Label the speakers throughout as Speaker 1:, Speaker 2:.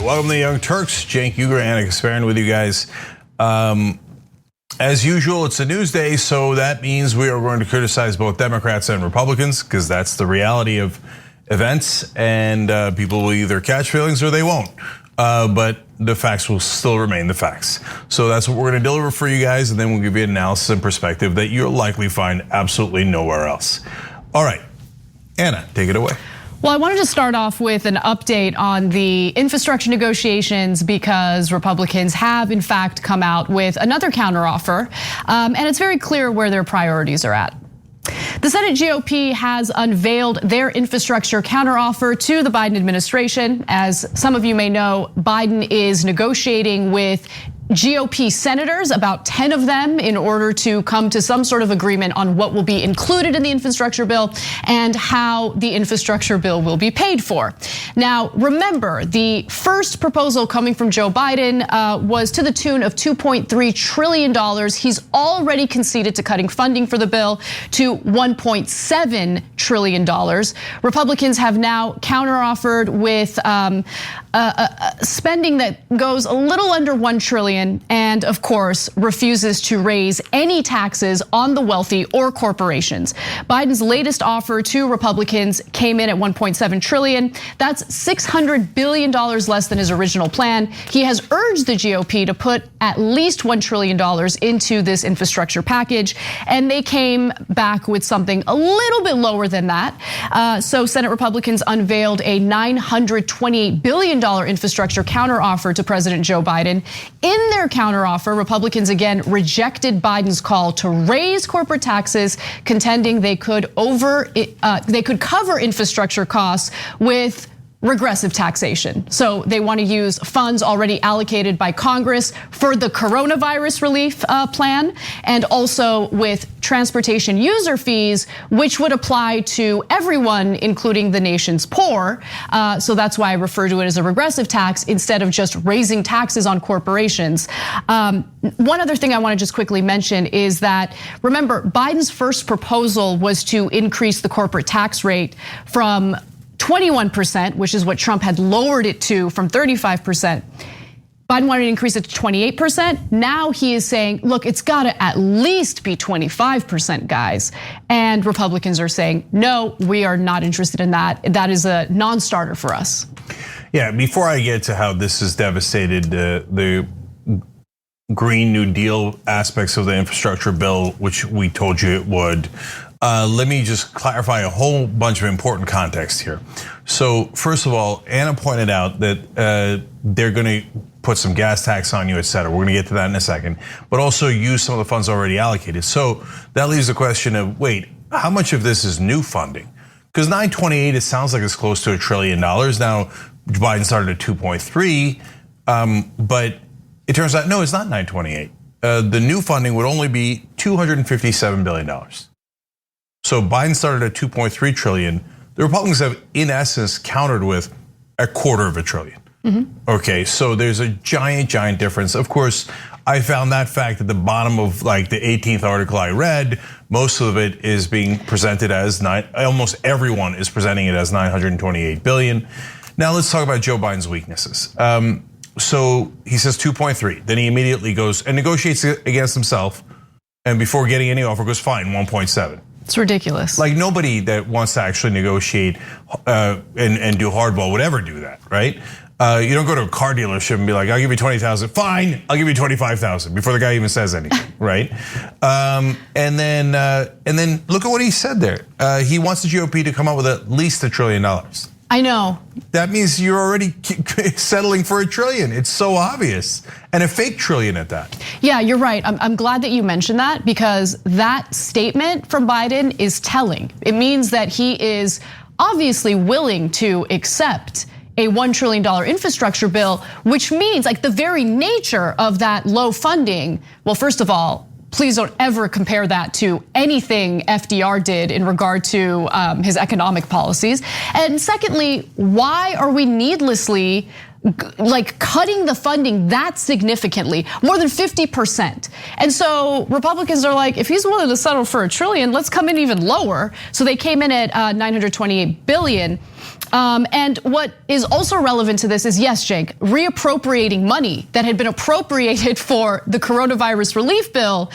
Speaker 1: welcome to the Young Turks. Cenk Uygur, Anna Kasparyan with you guys. As usual, it's a news day, so that means we are going to criticize both Democrats and Republicans because that's the reality of events, and people will either catch feelings or they won't. But the facts will still remain the facts. So that's what we're gonna deliver for you guys, and then we'll give you an analysis and perspective that you'll likely find absolutely nowhere else. All right, Anna, take it away.
Speaker 2: Well, I wanted to start off with an update on the infrastructure negotiations because Republicans have in fact come out with another counteroffer, and it's very clear where their priorities are at. The Senate GOP has unveiled their infrastructure counteroffer to the Biden administration. As some of you may know, Biden is negotiating with GOP senators, about 10 of them, in order to come to some sort of agreement on what will be included in the infrastructure bill and how the infrastructure bill will be paid for. Now, remember, the first proposal coming from Joe Biden was to the tune of $2.3 trillion. He's already conceded to cutting funding for the bill to $1.7 trillion. Republicans have now counteroffered with spending that goes a little under $1 trillion, and of course refuses to raise any taxes on the wealthy or corporations. Biden's latest offer to Republicans came in at $1.7 trillion. That's $600 billion less than his original plan. He has urged the GOP to put at least $1 trillion into this infrastructure package, and they came back with something a little bit lower than that. So Senate Republicans unveiled a $928 billion infrastructure counteroffer to President Joe Biden. In their counteroffer, Republicans again rejected Biden's call to raise corporate taxes, contending they could cover infrastructure costs with regressive taxation. So they want to use funds already allocated by Congress for the coronavirus relief plan, and also with transportation user fees, which would apply to everyone, including the nation's poor. So that's why I refer to it as a regressive tax instead of just raising taxes on corporations. One other thing I want to just quickly mention is that, remember, Biden's first proposal was to increase the corporate tax rate from 21%, which is what Trump had lowered it to from 35%. Biden wanted to increase it to 28%. Now he is saying, look, it's gotta at least be 25%, guys. And Republicans are saying, no, we are not interested in that. That is a non-starter for us.
Speaker 1: Yeah, before I get to how this has devastated the Green New Deal aspects of the infrastructure bill, which we told you it would, let me just clarify a whole bunch of important context here. So first of all, Anna pointed out that they're gonna put some gas tax on you, et cetera. We're gonna get to that in a second, but also use some of the funds already allocated. So that leaves the question of, wait, how much of this is new funding? Because 928, it sounds like it's close to $1 trillion. Now, Biden started at 2.3, but it turns out, no, it's not 928. The new funding would only be $257 billion. So Biden started at 2.3 trillion. The Republicans have, in essence, countered with $250 billion. Okay, so there's a giant difference. Of course, I found that fact at the bottom of like the 18th article I read. Most of it is being presented as almost everyone is presenting it as 928 billion. Now let's talk about Joe Biden's weaknesses. So he says 2.3, then he immediately goes and negotiates against himself, and before getting any offer goes, fine, 1.7.
Speaker 2: It's ridiculous.
Speaker 1: Like nobody that wants to actually negotiate and do hardball would ever do that, right? You don't go to a car dealership and be like, I'll give you 20,000, fine, I'll give you 25,000 before the guy even says anything, right? And then look at what he said there. He wants the GOP to come up with at least $1 trillion.
Speaker 2: I know.
Speaker 1: That means you're already settling for $1 trillion. It's so obvious, and a fake trillion at that.
Speaker 2: Yeah, you're right. I'm glad that you mentioned that because that statement from Biden is telling. It means that he is obviously willing to accept a $1 trillion infrastructure bill, which means like the very nature of that low funding. Well, first of all, please don't ever compare that to anything FDR did in regard to his economic policies. And secondly, why are we needlessly like cutting the funding that significantly, more than 50%? And so Republicans are like, if he's willing to settle for $1 trillion, let's come in even lower. So they came in at 928 billion. And what is also relevant to this is, yes, Jake, reappropriating money that had been appropriated for the coronavirus relief bill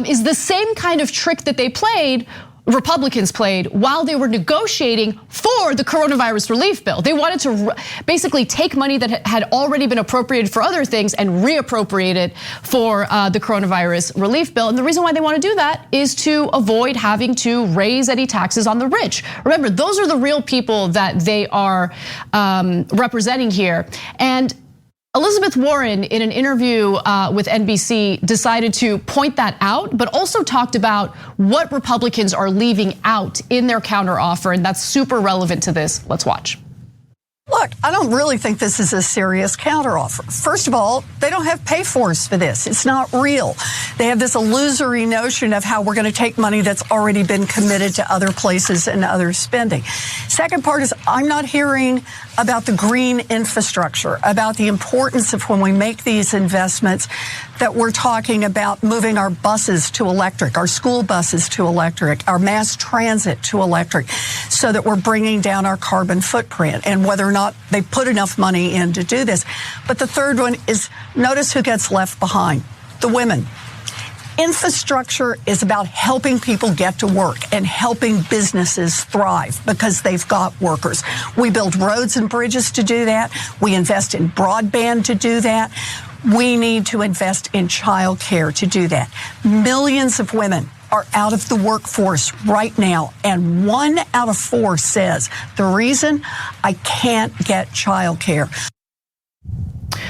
Speaker 2: is the same kind of trick that they played, Republicans played, while they were negotiating for the coronavirus relief bill. They wanted to basically take money that had already been appropriated for other things and reappropriate it for the coronavirus relief bill. And the reason why they want to do that is to avoid having to raise any taxes on the rich. Remember, those are the real people that they are representing here. And Elizabeth Warren, in an interview with NBC, decided to point that out, but also talked about what Republicans are leaving out in their counteroffer, and that's super relevant to this. Let's watch.
Speaker 3: Look, I don't really think this is a serious counteroffer. First of all, they don't have pay-fors for this. It's not real. They have this illusory notion of how we're going to take money that's already been committed to other places and other spending. Second part is I'm not hearing about the green infrastructure, about the importance of when we make these investments that we're talking about moving our buses to electric, our school buses to electric, our mass transit to electric, so that we're bringing down our carbon footprint, and whether or not they put enough money in to do this. But the third one is, notice who gets left behind: the women. Infrastructure is about helping people get to work and helping businesses thrive because they've got workers. We build roads and bridges to do that. We invest in broadband to do that. We need to invest in childcare to do that. Millions of women are out of the workforce right now, and 1 out of 4 says the reason: I can't get childcare.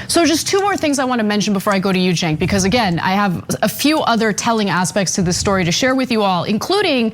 Speaker 2: So just 2 more things I want to mention before I go to you, Cenk, because again, I have a few other telling aspects to this story to share with you all, including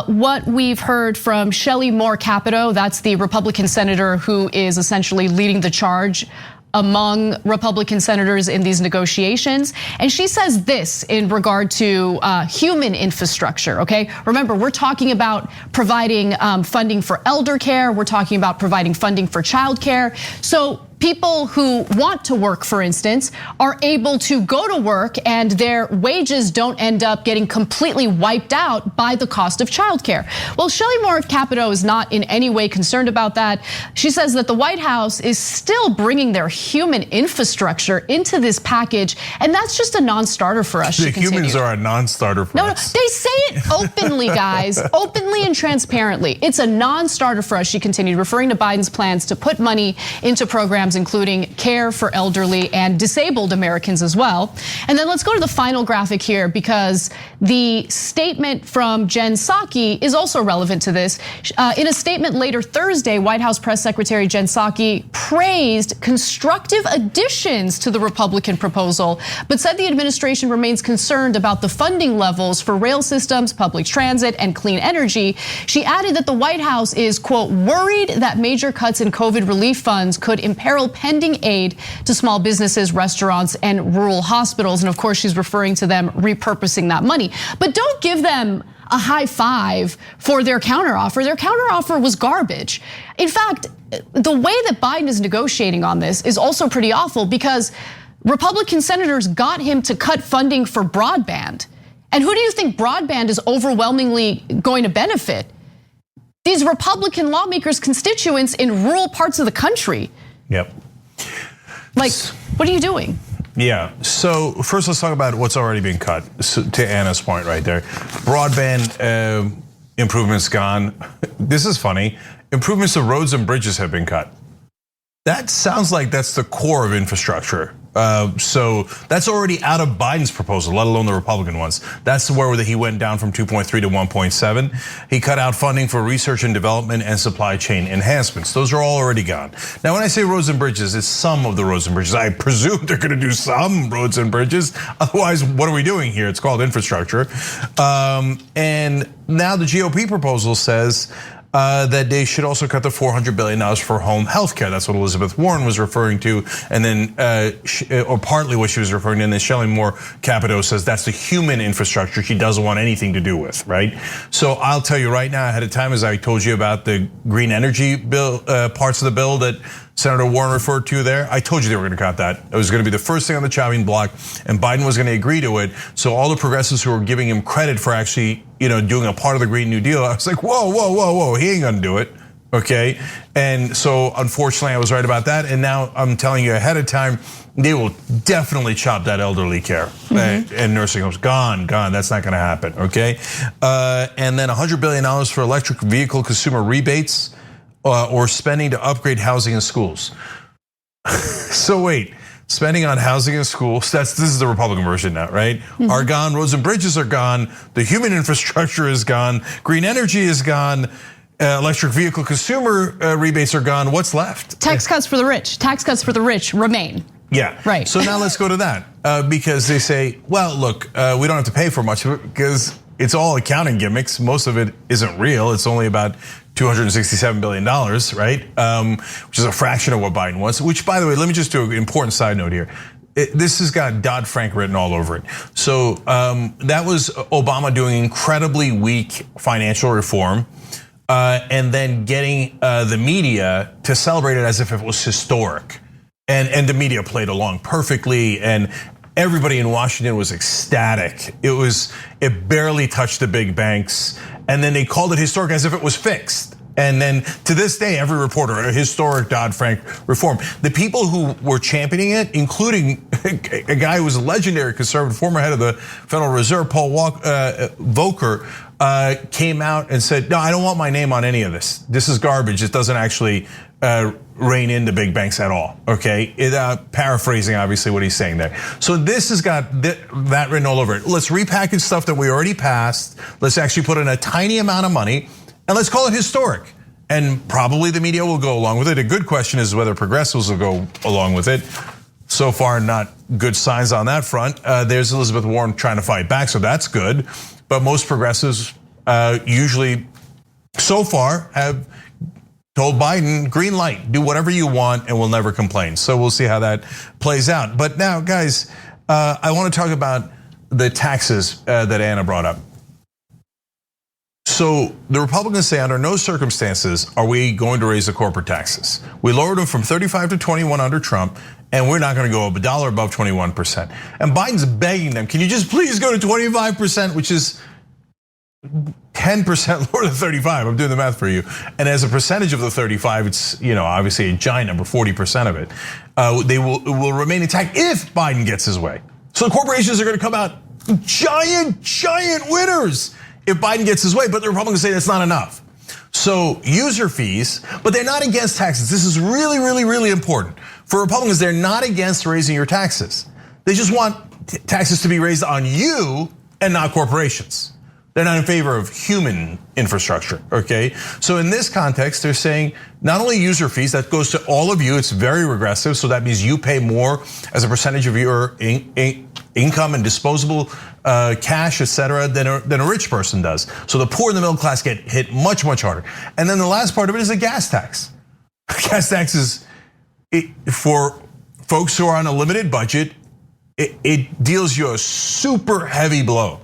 Speaker 2: what we've heard from Shelley Moore Capito. That's the Republican senator who is essentially leading the charge among Republican senators in these negotiations. And she says this in regard to human infrastructure, okay? Remember, we're talking about providing funding for elder care. We're talking about providing funding for childcare. So people who want to work, for instance, are able to go to work and their wages don't end up getting completely wiped out by the cost of childcare. Well, Shelley Moore Capito is not in any way concerned about that. She says that the White House is still bringing their human infrastructure into this package, and that's just a non-starter for us.
Speaker 1: The humans are a non-starter for us.
Speaker 2: No, they say it openly, guys, openly and transparently. It's a non-starter for us, she continued, referring to Biden's plans to put money into programs including care for elderly and disabled Americans as well. And then let's go to the final graphic here, because the statement from Jen Psaki is also relevant to this. In a statement later Thursday, White House Press Secretary Jen Psaki praised constructive additions to the Republican proposal, but said the administration remains concerned about the funding levels for rail systems, public transit, and clean energy. She added that the White House is, quote, worried that major cuts in COVID relief funds could imperil pending aid to small businesses, restaurants, and rural hospitals. And of course, she's referring to them repurposing that money. But don't give them a high five for their counteroffer. Their counteroffer was garbage. In fact, the way that Biden is negotiating on this is also pretty awful, because Republican senators got him to cut funding for broadband. And who do you think broadband is overwhelmingly going to benefit? These Republican lawmakers' constituents in rural parts of the country.
Speaker 1: Yep.
Speaker 2: Like, what are you doing?
Speaker 1: Yeah, so first let's talk about what's already been cut. So to Anna's point right there, broadband improvements gone. This is funny. Improvements to roads and bridges have been cut. That sounds like that's the core of infrastructure. So that's already out of Biden's proposal, let alone the Republican ones. That's where he went down from 2.3 to 1.7. He cut out funding for research and development and supply chain enhancements. Those are all already gone. Now, when I say roads and bridges, it's some of the roads and bridges. I presume they're gonna do some roads and bridges. Otherwise, what are we doing here? It's called infrastructure. And now the GOP proposal says that they should also cut the $400 billion for home health care. That's what Elizabeth Warren was referring to. And then, or partly what she was referring to, and then Shelley Moore Capito says that's the human infrastructure she doesn't want anything to do with, right? So I'll tell you right now ahead of time, as I told you about the green energy bill, parts of the bill that Senator Warren referred to there, I told you they were gonna cut that. It was gonna be the first thing on the chopping block, and Biden was gonna agree to it. So all the progressives who were giving him credit for actually, doing a part of the Green New Deal, I was like, whoa, he ain't gonna do it. Okay, and so unfortunately I was right about that, and now I'm telling you ahead of time, they will definitely chop that elderly care and nursing homes. Gone. That's not going to happen. Okay, and then $100 billion for electric vehicle consumer rebates or spending to upgrade housing and schools. So wait, spending on housing and schools, this is the Republican version now, right? Are gone. Roads and bridges are gone. The human infrastructure is gone. Green energy is gone. Electric vehicle consumer rebates are gone. What's left?
Speaker 2: Tax cuts for the rich. Tax cuts for the rich remain.
Speaker 1: Yeah,
Speaker 2: right.
Speaker 1: So now let's go to that because they say, well, look, we don't have to pay for much of it because it's all accounting gimmicks. Most of it isn't real. It's only about $267 billion, right? Which is a fraction of what Biden wants. Which, by the way, let me just do an important side note here. This has got Dodd-Frank written all over it. So that was Obama doing incredibly weak financial reform. And then getting the media to celebrate it as if it was historic. And the media played along perfectly, and everybody in Washington was ecstatic. It barely touched the big banks, and then they called it historic as if it was fixed. And then to this day, every reporter, a historic Dodd-Frank reform. The people who were championing it, including a guy who was a legendary conservative, former head of the Federal Reserve, Paul Volcker, came out and said, no, I don't want my name on any of this. This is garbage. It doesn't actually rein in the big banks at all, okay? Paraphrasing, obviously, what he's saying there. So this has got that written all over it. Let's repackage stuff that we already passed. Let's actually put in a tiny amount of money, and let's call it historic. And probably the media will go along with it. A good question is whether progressives will go along with it. So far, not good signs on that front. There's Elizabeth Warren trying to fight back, so that's good. But most progressives usually, so far, have told Biden, green light, do whatever you want and we'll never complain. So we'll see how that plays out. But now, guys, I want to talk about the taxes that Anna brought up. So the Republicans say under no circumstances are we going to raise the corporate taxes. We lowered them from 35 to 21 under Trump, and we're not going to go up $1 above 21%. And Biden's begging them, can you just please go to 25%, which is 10% lower than 35. I'm doing the math for you. And as a percentage of the 35, it's obviously a giant number, 40% of it. It will remain intact if Biden gets his way. So the corporations are going to come out giant winners if Biden gets his way, but the Republicans say that's not enough. So user fees, but they're not against taxes. This is really important. For Republicans, they're not against raising your taxes. They just want taxes to be raised on you and not corporations. They're not in favor of human infrastructure, okay? So in this context, they're saying not only user fees, that goes to all of you, it's very regressive, so that means you pay more as a percentage of your income and disposable cash, et cetera, than a rich person does. So the poor and the middle class get hit much harder. And then the last part of it is a gas tax. Gas tax is for folks who are on a limited budget, it deals you a super heavy blow.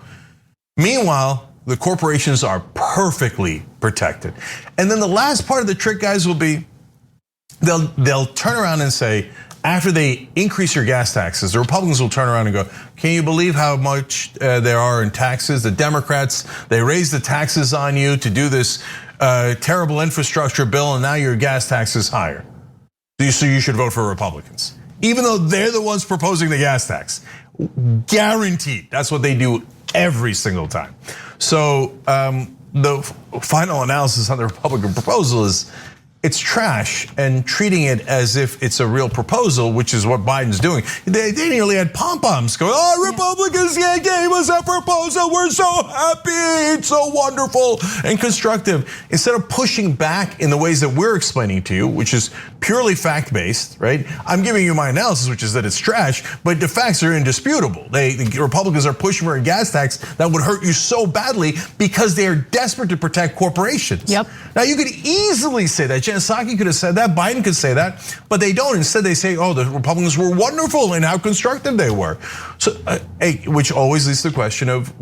Speaker 1: Meanwhile, the corporations are perfectly protected. And then the last part of the trick, guys, will be they'll turn around and say, after they increase your gas taxes, the Republicans will turn around and go, can you believe how much there are in taxes? The Democrats, they raised the taxes on you to do this terrible infrastructure bill, and now your gas tax is higher. So you should vote for Republicans. Even though they're the ones proposing the gas tax. Guaranteed, that's what they do every single time. So the final analysis on the Republican proposal is it's trash, and treating it as if it's a real proposal, which is what Biden's doing. They nearly had pom-poms going, oh, Republicans gave us a proposal, we're so happy, it's so wonderful and constructive. Instead of pushing back in the ways that we're explaining to you, which is purely fact-based, right? I'm giving you my analysis, which is that it's trash, but the facts are indisputable. The Republicans are pushing for a gas tax that would hurt you so badly because they are desperate to protect corporations.
Speaker 2: Yep. Now
Speaker 1: you could easily say that, Jen Psaki could have said that, Biden could say that, but they don't. Instead, they say, oh, the Republicans were wonderful and how constructive they were. So, which always leads to the question of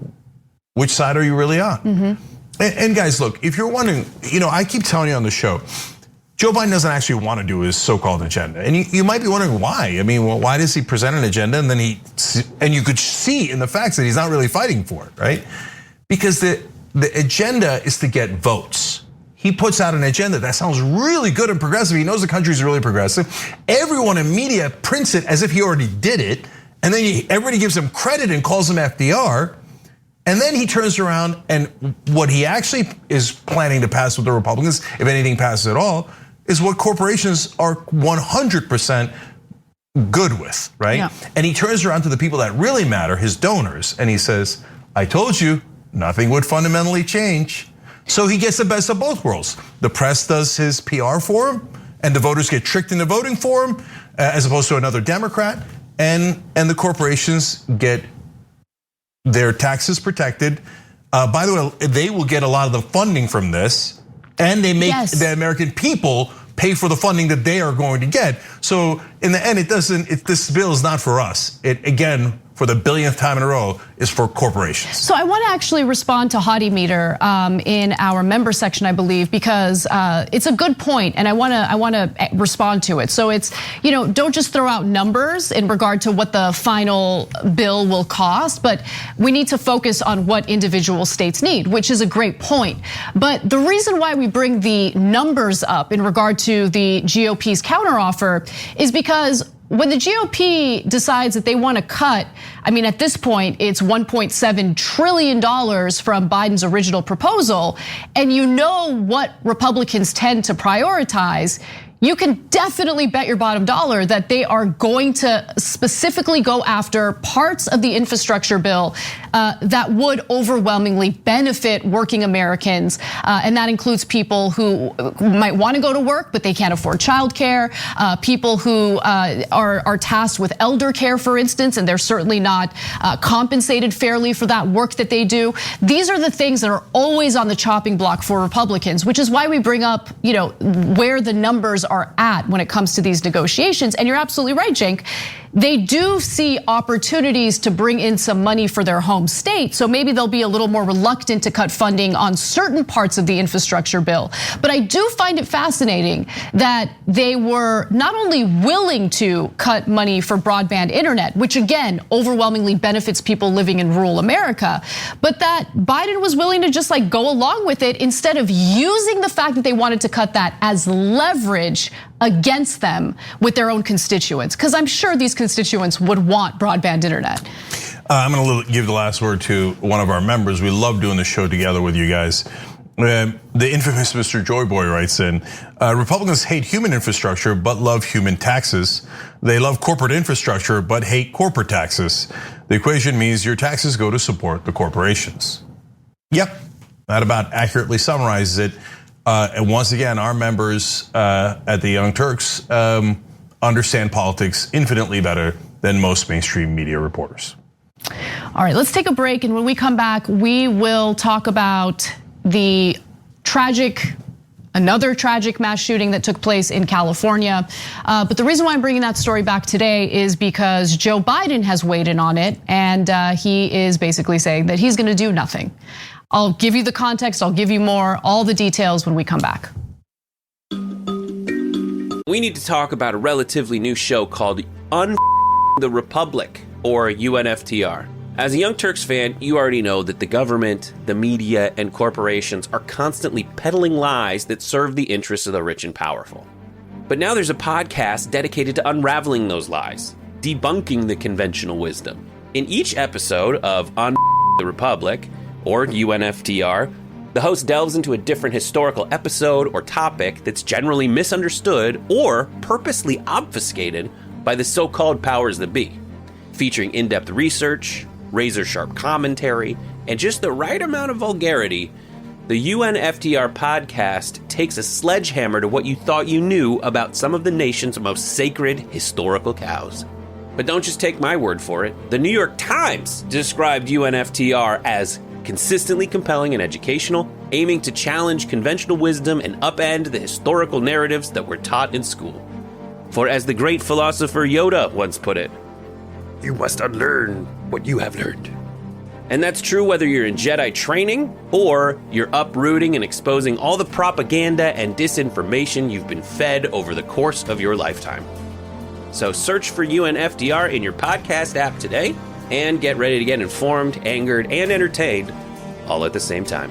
Speaker 1: which side are you really on? And guys, look, if you're wondering, I keep telling you on the show, Joe Biden doesn't actually want to do his so-called agenda. And you might be wondering why. I mean, well, why does he present an agenda and then you could see in the facts that he's not really fighting for it, right? Because the agenda is to get votes. he puts out an agenda that sounds really good and progressive. He knows the country's really progressive. Everyone in media prints it as if he already did it. And then everybody gives him credit and calls him FDR. And then he turns around and what he actually is planning to pass with the Republicans, if anything passes at all, is what corporations are 100% good with, right? Yeah. And he turns around to the people that really matter, his donors, and he says, I told you, nothing would fundamentally change. So he gets the best of both worlds. The press does his PR for him, and the voters get tricked into voting for him, as opposed to another Democrat, and the corporations get their taxes protected. By the way, they will get a lot of the funding from this, and they make the American people pay for the funding that they are going to get. So in the end, this bill is not for us. It, again, for the billionth time in a row, is for corporations.
Speaker 2: So I want to actually respond to Hottie Meter in our member section, I believe, because it's a good point, and I want to respond to it. So it's, don't just throw out numbers in regard to what the final bill will cost, but we need to focus on what individual states need, which is a great point. But the reason why we bring the numbers up in regard to the GOP's counteroffer is because when the GOP decides that they want to cut, at this point, it's $1.7 trillion from Biden's original proposal, and you know what Republicans tend to prioritize, you can definitely bet your bottom dollar that they are going to specifically go after parts of the infrastructure bill that would overwhelmingly benefit working Americans. And that includes people who might want to go to work, but they can't afford childcare, people who are tasked with elder care, for instance, and they're certainly not compensated fairly for that work that they do. These are the things that are always on the chopping block for Republicans, which is why we bring up, where the numbers are at when it comes to these negotiations. And you're absolutely right, Cenk. They do see opportunities to bring in some money for their home state, so maybe they'll be a little more reluctant to cut funding on certain parts of the infrastructure bill. But I do find it fascinating that they were not only willing to cut money for broadband internet, which again overwhelmingly benefits people living in rural America, but that Biden was willing to just go along with it instead of using the fact that they wanted to cut that as leverage against them with their own constituents, because I'm sure these constituents would want broadband internet.
Speaker 1: I'm gonna give the last word to one of our members. We love doing the show together with you guys. The infamous Mr. Joy Boy writes in, Republicans hate human infrastructure but love human taxes. They love corporate infrastructure but hate corporate taxes. The equation means your taxes go to support the corporations. Yep, that about accurately summarizes it. And once again, our members at the Young Turks understand politics infinitely better than most mainstream media reporters.
Speaker 2: All right, let's take a break, and when we come back, we will talk about another tragic mass shooting that took place in California. But the reason why I'm bringing that story back today is because Joe Biden has weighed in on it, and he is basically saying that he's gonna do nothing. I'll give you the context, I'll give you all the details when we come back.
Speaker 4: We need to talk about a relatively new show called Unveils the Republic, or UNFTR. As a Young Turks fan, you already know that the government, the media, and corporations are constantly peddling lies that serve the interests of the rich and powerful. But now there's a podcast dedicated to unraveling those lies, debunking the conventional wisdom. In each episode of Unveils the Republic, or UNFTR, the host delves into a different historical episode or topic that's generally misunderstood or purposely obfuscated by the so-called powers that be, featuring in-depth research, razor-sharp commentary, and just the right amount of vulgarity. The UNFTR podcast takes a sledgehammer to what you thought you knew about some of the nation's most sacred historical cows. But don't just take my word for it. The New York Times described UNFTR as consistently compelling and educational, aiming to challenge conventional wisdom and upend the historical narratives that were taught in school. For as the great philosopher Yoda once put it, you must unlearn what you have learned. And that's true whether you're in Jedi training or you're uprooting and exposing all the propaganda and disinformation you've been fed over the course of your lifetime. So search for UNFTR in your podcast app today and get ready to get informed, angered, and entertained all at the same time.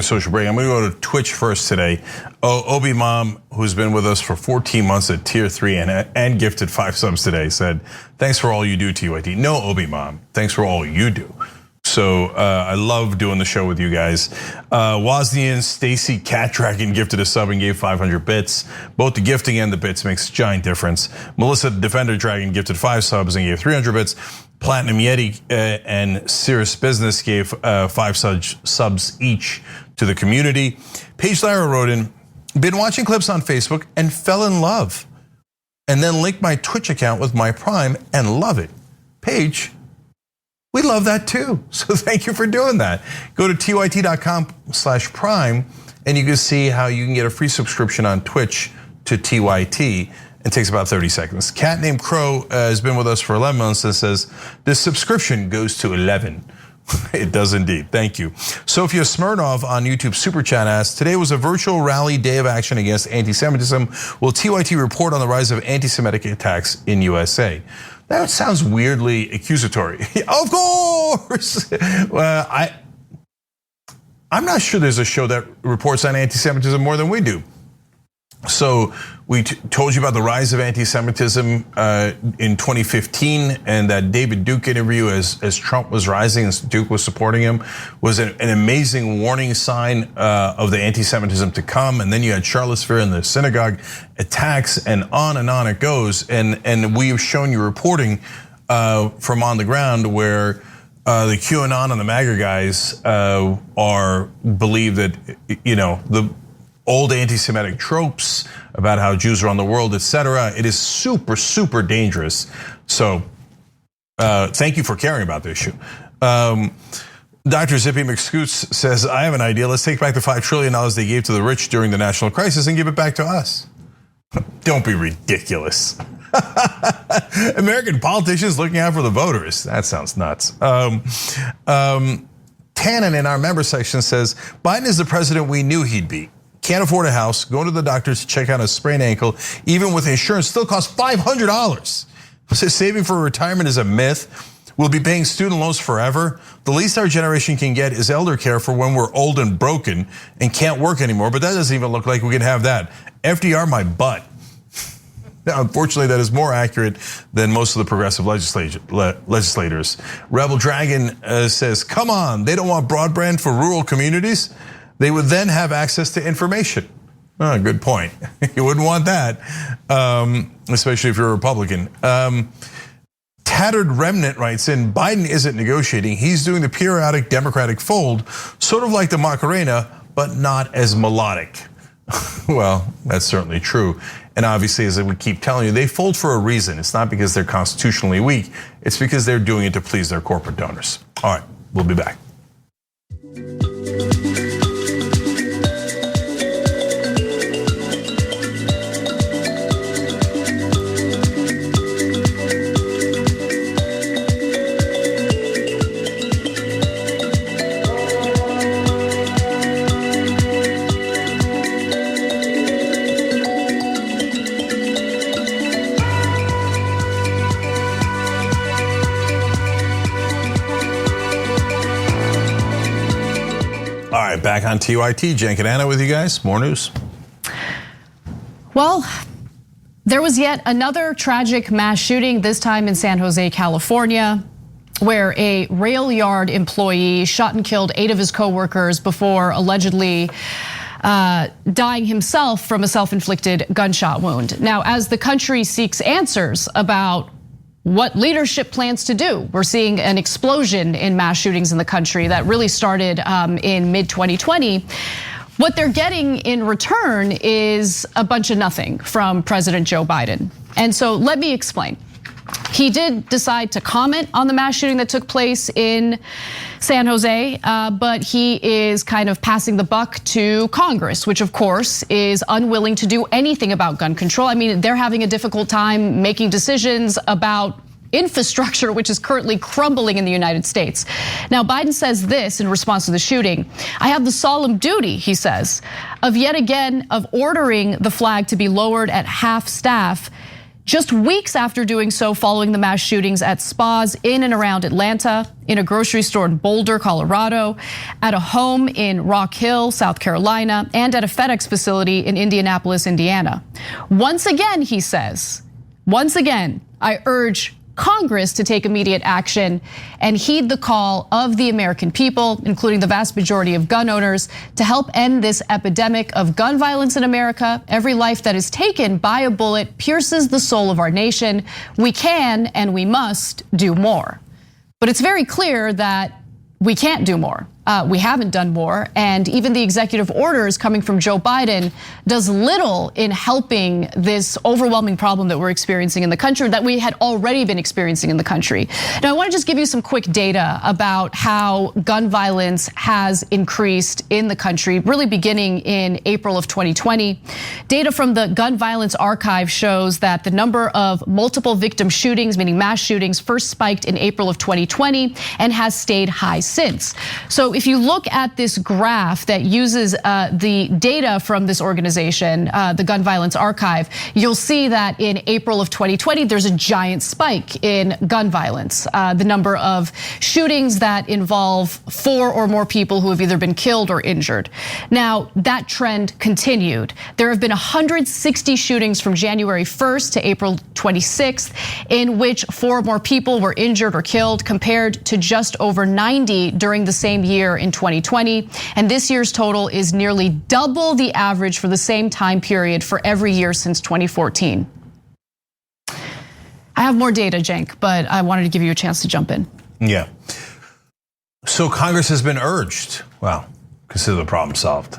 Speaker 1: social break. I'm gonna go to Twitch first today. Obi Mom, who's been with us for 14 months at tier 3 and gifted 5 subs today, said, thanks for all you do, TYT. No, Obi Mom, thanks for all you do. So I love doing the show with you guys. Woznian Stacy Cat Dragon gifted a sub and gave 500 bits. Both the gifting and the bits makes a giant difference. Melissa Defender Dragon gifted 5 subs and gave 300 bits. Platinum Yeti and Cirrus Business gave 5 subs each to the community. Paige Lara wrote in, been watching clips on Facebook and fell in love. And then linked my Twitch account with my Prime and love it. Paige, we love that too. So thank you for doing that. Go to tyt.com/prime and you can see how you can get a free subscription on Twitch to TYT. It takes about 30 seconds. Cat named Crow has been with us for 11 months and says, this subscription goes to 11. It does indeed, thank you. Sophia Smirnov on YouTube Super Chat asks, today was a virtual rally day of action against anti-Semitism. Will TYT report on the rise of anti-Semitic attacks in USA? That sounds weirdly accusatory. Of course. I'm not sure there's a show that reports on anti-Semitism more than we do. So we told you about the rise of anti-Semitism in 2015, and that David Duke interview as Trump was rising and Duke was supporting him was an amazing warning sign of the anti-Semitism to come. And then you had Charlottesville and the synagogue attacks, and on it goes. And we've shown you reporting from on the ground where the QAnon and the MAGA guys believe that the old anti-Semitic tropes about how Jews are on the world, etc. It is super, super dangerous. So thank you for caring about the issue. Dr. Zippy McScoots says, I have an idea. Let's take back the $5 trillion they gave to the rich during the national crisis and give it back to us. Don't be ridiculous. American politicians looking out for the voters. That sounds nuts. Tannen in our member section says, Biden is the president we knew he'd be. Can't afford a house, going to the doctor to check out a sprained ankle, even with insurance, still costs $500. Says saving for retirement is a myth. We'll be paying student loans forever. The least our generation can get is elder care for when we're old and broken and can't work anymore, but that doesn't even look like we can have that. FDR my butt. Now, unfortunately, that is more accurate than most of the progressive legislators. Rebel Dragon says, come on, they don't want broadband for rural communities. They would then have access to information. Oh, good point. You wouldn't want that, especially if you're a Republican. Tattered Remnant writes in, Biden isn't negotiating. He's doing the periodic Democratic fold, sort of like the Macarena, but not as melodic. Well, that's certainly true. And obviously, as we keep telling you, they fold for a reason. It's not because they're constitutionally weak. It's because they're doing it to please their corporate donors. All right, we'll be back. Back on TYT, Jen and Anna with you guys. More news.
Speaker 2: Well, there was yet another tragic mass shooting, this time in San Jose, California, where a rail yard employee shot and killed 8 of his coworkers before allegedly dying himself from a self-inflicted gunshot wound. Now, as the country seeks answers about what leadership plans to do, we're seeing an explosion in mass shootings in the country that really started in mid-2020. What they're getting in return is a bunch of nothing from President Joe Biden. And so let me explain. He did decide to comment on the mass shooting that took place in San Jose, but he is kind of passing the buck to Congress, which of course is unwilling to do anything about gun control. I mean, they're having a difficult time making decisions about infrastructure, which is currently crumbling in the United States. Now, Biden says this in response to the shooting. I have the solemn duty, he says, of yet again of ordering the flag to be lowered at half staff Just weeks after doing so, following the mass shootings at spas in and around Atlanta, in a grocery store in Boulder, Colorado, at a home in Rock Hill, South Carolina, and at a FedEx facility in Indianapolis, Indiana. Once again, he says, once again, I urge Congress to take immediate action and heed the call of the American people, including the vast majority of gun owners, to help end this epidemic of gun violence in America. Every life that is taken by a bullet pierces the soul of our nation. We can and we must do more. But it's very clear that we can't do more. We haven't done more, and even the executive orders coming from Joe Biden does little in helping this overwhelming problem that we're experiencing in the country, that we had already been experiencing in the country. Now, I want to just give you some quick data about how gun violence has increased in the country, really beginning in April of 2020. Data from the Gun Violence Archive shows that the number of multiple victim shootings, meaning mass shootings, first spiked in April of 2020 and has stayed high since. So if you look at this graph that uses the data from this organization, the Gun Violence Archive, you'll see that in April of 2020, there's a giant spike in gun violence. The number of shootings that involve 4 or more people who have either been killed or injured. Now, that trend continued. There have been 160 shootings from January 1st to April 26th, in which 4 or more people were injured or killed, compared to just over 90 during the same year in 2020, and this year's total is nearly double the average for the same time period for every year since 2014. I have more data, Cenk, but I wanted to give you a chance to jump in.
Speaker 1: Yeah. So Congress has been urged, well, consider the problem solved.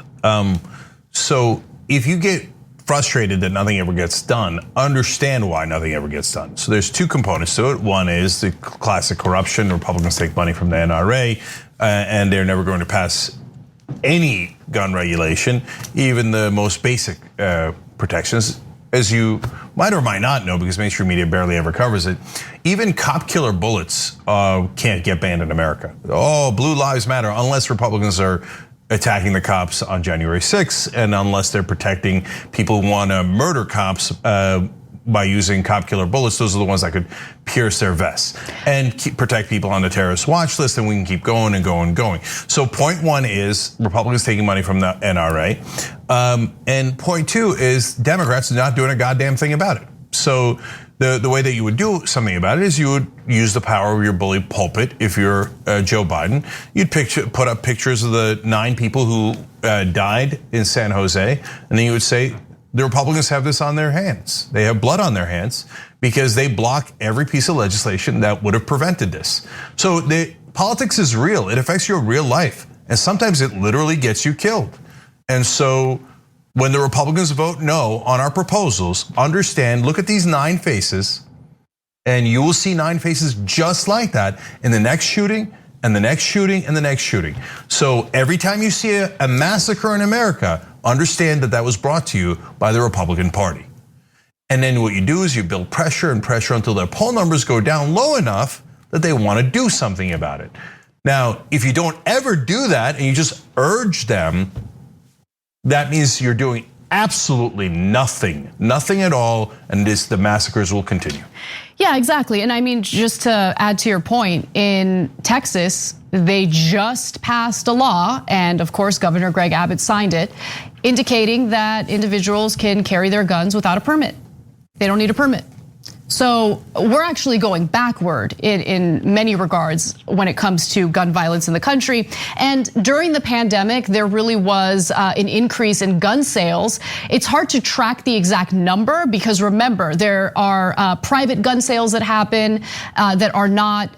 Speaker 1: So if you get frustrated that nothing ever gets done, understand why nothing ever gets done. So there's 2 components to it. One is the classic corruption. Republicans take money from the NRA, and they're never going to pass any gun regulation, even the most basic protections. As you might or might not know, because mainstream media barely ever covers it, even cop killer bullets can't get banned in America. Oh, blue lives matter, unless Republicans are attacking the cops on January 6th, and unless they're protecting people who want to murder cops by using cop killer bullets. Those are the ones that could pierce their vests and protect people on the terrorist watch list, and we can keep going and going and going. So point 1 is Republicans taking money from the NRA, and point 2 is Democrats not doing a goddamn thing about it. So the way that you would do something about it is you would use the power of your bully pulpit. If you're Joe Biden, you'd put up pictures of the 9 people who died in San Jose, and then you would say, the Republicans have this on their hands. They have blood on their hands because they block every piece of legislation that would have prevented this. So the politics is real. It affects your real life, and sometimes it literally gets you killed. And so when the Republicans vote no on our proposals, understand, look at these 9 faces, and you will see 9 faces just like that in the next shooting, and the next shooting, and the next shooting. So every time you see a massacre in America, understand that that was brought to you by the Republican Party. And then what you do is you build pressure and pressure until their poll numbers go down low enough that they want to do something about it. Now, if you don't ever do that and you just urge them, that means you're doing absolutely nothing at all, and the massacres will continue.
Speaker 2: Yeah, exactly. And I mean, just to add to your point, in Texas, they just passed a law, and of course, Governor Greg Abbott signed it, indicating that individuals can carry their guns without a permit. They don't need a permit. So we're actually going backward in many regards when it comes to gun violence in the country. And during the pandemic, there really was an increase in gun sales. It's hard to track the exact number because remember, there are private gun sales that happen that are not,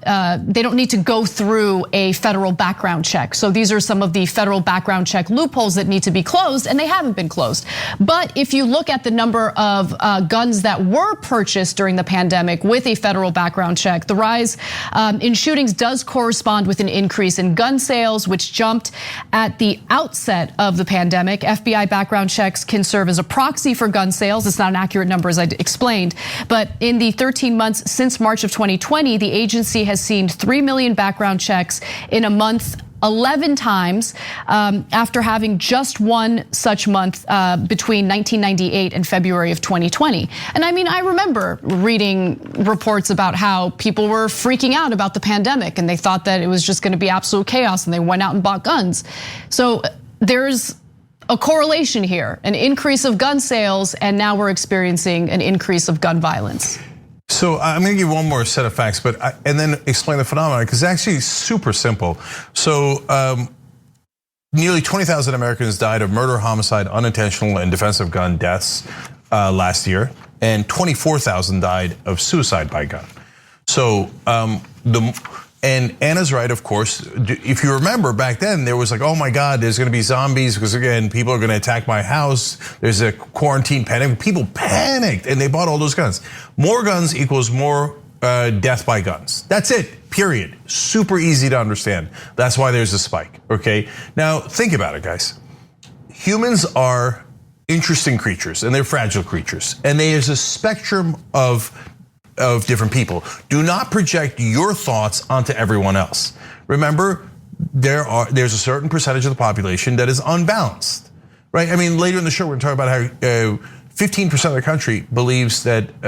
Speaker 2: they don't need to go through a federal background check. So these are some of the federal background check loopholes that need to be closed, and they haven't been closed. But if you look at the number of guns that were purchased during the pandemic with a federal background check, the rise in shootings does correspond with an increase in gun sales, which jumped at the outset of the pandemic. FBI background checks can serve as a proxy for gun sales. It's not an accurate number, as I explained, but in the 13 months since March of 2020, the agency has seen 3 million background checks in a month 11 times after having just one such month between 1998 and February of 2020. And I mean, I remember reading reports about how people were freaking out about the pandemic and they thought that it was just going to be absolute chaos and they went out and bought guns. So there's a correlation here, an increase of gun sales, and now we're experiencing an increase of gun violence.
Speaker 1: So I'm gonna give one more set of facts, and then explain the phenomenon, because it's actually super simple. So nearly 20,000 Americans died of murder, homicide, unintentional, and defensive gun deaths last year, and 24,000 died of suicide by gun. So and Anna's right, of course. If you remember back then, there was like, oh my God, there's gonna be zombies because again, people are gonna attack my house. There's a quarantine pandemic. People panicked and they bought all those guns. More guns equals more death by guns. That's it, period. Super easy to understand. That's why there's a spike, okay? Now, think about it, guys. Humans are interesting creatures and they're fragile creatures. And there's a spectrum of different people. Do not project your thoughts onto everyone else. Remember, there's a certain percentage of the population that is unbalanced, right? I mean, later in the show, we're gonna talk about how 15% of the country believes that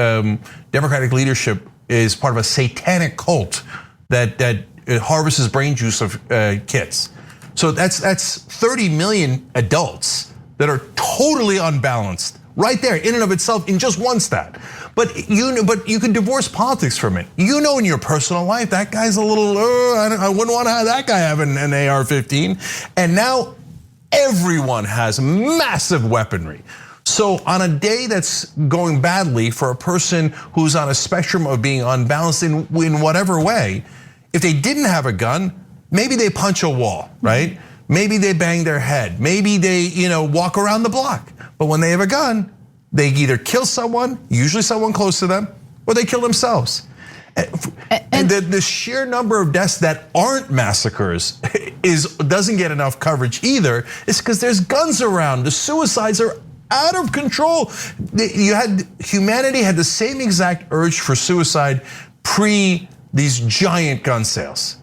Speaker 1: Democratic leadership is part of a satanic cult that harvests brain juice of kids. So that's 30 million adults that are totally unbalanced right there in and of itself in just one stat. But you can divorce politics from it. You know, in your personal life, that guy's a little, I wouldn't want to have that guy having an AR-15. And now everyone has massive weaponry. So on a day that's going badly for a person who's on a spectrum of being unbalanced in whatever way, if they didn't have a gun, maybe they punch a wall, right? Maybe they bang their head. Maybe they, walk around the block. But when they have a gun, they either kill someone, usually someone close to them, or they kill themselves. And the sheer number of deaths that aren't massacres doesn't get enough coverage either. It's because there's guns around. The suicides are out of control. Humanity had the same exact urge for suicide pre these giant gun sales.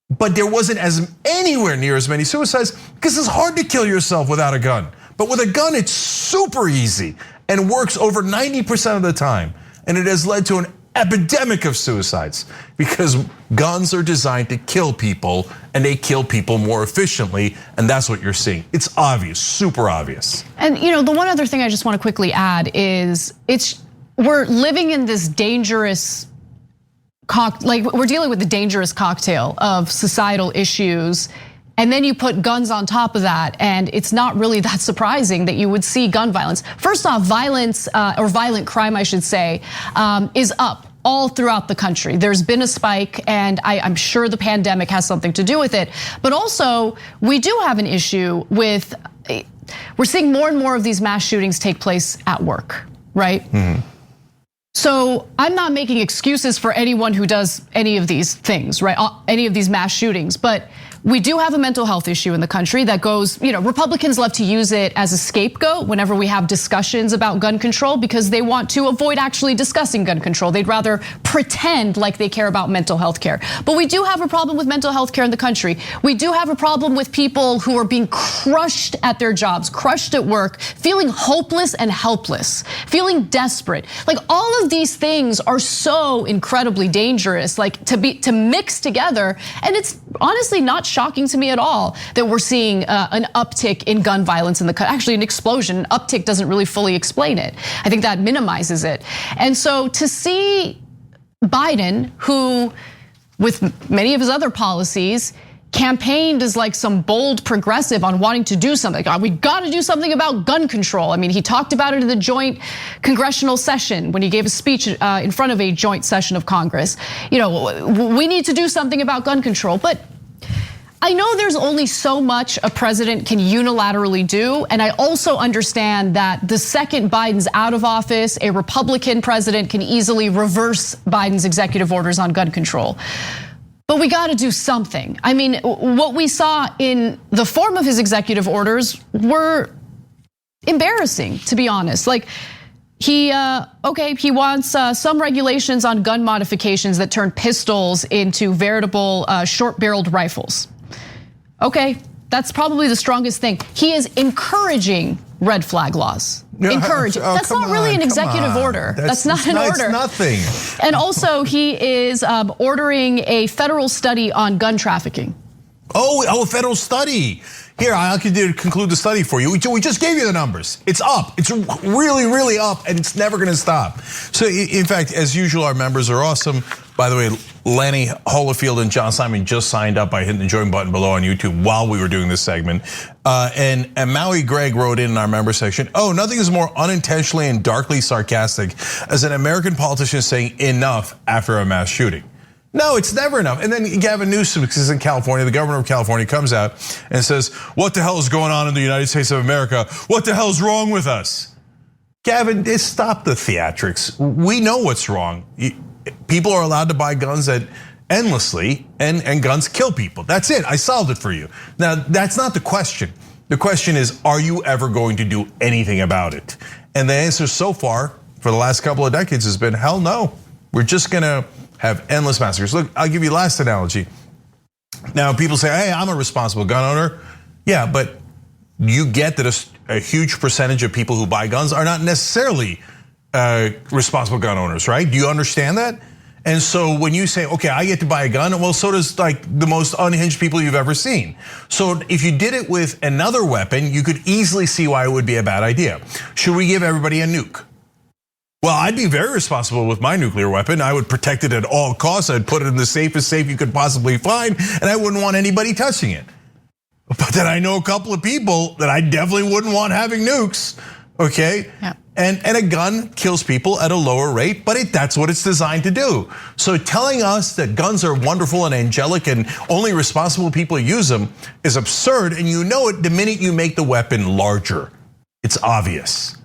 Speaker 1: But there wasn't anywhere near as many suicides because it's hard to kill yourself without a gun. But with a gun, it's super easy and works over 90% of the time. And it has led to an epidemic of suicides because guns are designed to kill people and they kill people more efficiently. And that's what you're seeing. It's obvious, super obvious.
Speaker 2: And the one other thing I just want to quickly add is we're living in this dangerous we're dealing with the dangerous cocktail of societal issues. And then you put guns on top of that, and it's not really that surprising that you would see gun violence. First off, violence or violent crime, I should say, is up all throughout the country. There's been a spike, and I'm sure the pandemic has something to do with it. But also, we do have an issue with, we're seeing more and more of these mass shootings take place at work, right? Mm-hmm. So I'm not making excuses for anyone who does any of these things, right? Any of these mass shootings, but we do have a mental health issue in the country that goes, Republicans love to use it as a scapegoat whenever we have discussions about gun control because they want to avoid actually discussing gun control. They'd rather pretend like they care about mental health care. But we do have a problem with mental health care in the country. We do have a problem with people who are being crushed at their jobs, crushed at work, feeling hopeless and helpless, feeling desperate. Like all of these things are so incredibly dangerous, like to mix together. And it's honestly not shocking to me at all that we're seeing an uptick in gun violence in the country. Actually, an explosion. An uptick doesn't really fully explain it. I think that minimizes it. And so to see Biden, who with many of his other policies campaigned as like some bold progressive on wanting to do something. We got to do something about gun control. I mean, he talked about it in the joint congressional session when he gave a speech in front of a joint session of Congress. We need to do something about gun control, but I know there's only so much a president can unilaterally do, and I also understand that the second Biden's out of office, a Republican president can easily reverse Biden's executive orders on gun control. But we got to do something. I mean, what we saw in the form of his executive orders were embarrassing, to be honest. Like he wants some regulations on gun modifications that turn pistols into veritable short-barreled rifles. Okay, that's probably the strongest thing. He is encouraging red flag laws. Encouraging.
Speaker 1: Oh,
Speaker 2: that's not really an executive order. That's not an order.
Speaker 1: It's nothing.
Speaker 2: And also, he is ordering a federal study on gun trafficking.
Speaker 1: Oh, a federal study. Here, I can conclude the study for you. We just gave you the numbers. It's up. It's really, really up, and it's never going to stop. So, in fact, as usual, our members are awesome. By the way, Lanny Holofield and John Simon just signed up by hitting the join button below on YouTube while we were doing this segment. And Maui Greg wrote in our member section, oh, nothing is more unintentionally and darkly sarcastic as an American politician saying enough after a mass shooting. No, it's never enough. And then Gavin Newsom, because he's in California, the governor of California comes out and says, what the hell is going on in the United States of America? What the hell is wrong with us? Gavin, stop the theatrics. We know what's wrong. People are allowed to buy guns endlessly, and guns kill people. That's it, I solved it for you. Now, that's not the question. The question is, are you ever going to do anything about it? And the answer so far, for the last couple of decades, has been, hell no. We're just gonna have endless massacres. Look, I'll give you the last analogy. Now, people say, hey, I'm a responsible gun owner. Yeah, but you get that a huge percentage of people who buy guns are not necessarily responsible gun owners, right? Do you understand that? And so when you say, okay, I get to buy a gun, well, so does like the most unhinged people you've ever seen. So if you did it with another weapon, you could easily see why it would be a bad idea. Should we give everybody a nuke? Well, I'd be very responsible with my nuclear weapon. I would protect it at all costs. I'd put it in the safest safe you could possibly find, and I wouldn't want anybody touching it. But then I know a couple of people that I definitely wouldn't want having nukes, okay?
Speaker 2: Yeah.
Speaker 1: And a gun kills people at a lower rate, but that's what it's designed to do. So telling us that guns are wonderful and angelic and only responsible people use them is absurd, and you know it the minute you make the weapon larger. It's obvious.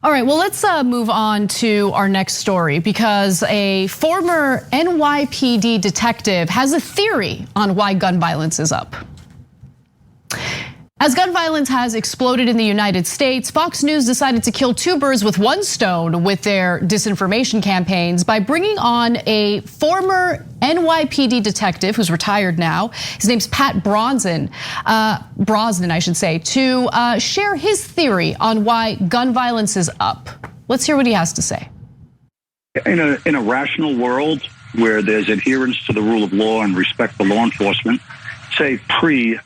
Speaker 2: All right, well, let's move on to our next story because a former NYPD detective has a theory on why gun violence is up. As gun violence has exploded in the United States, Fox News decided to kill two birds with one stone with their disinformation campaigns by bringing on a former NYPD detective who's retired now. His name's Pat Brosnan, I should say, to share his theory on why gun violence is up. Let's hear what he has to say.
Speaker 5: In a rational world where there's adherence to the rule of law and respect for law enforcement, say pre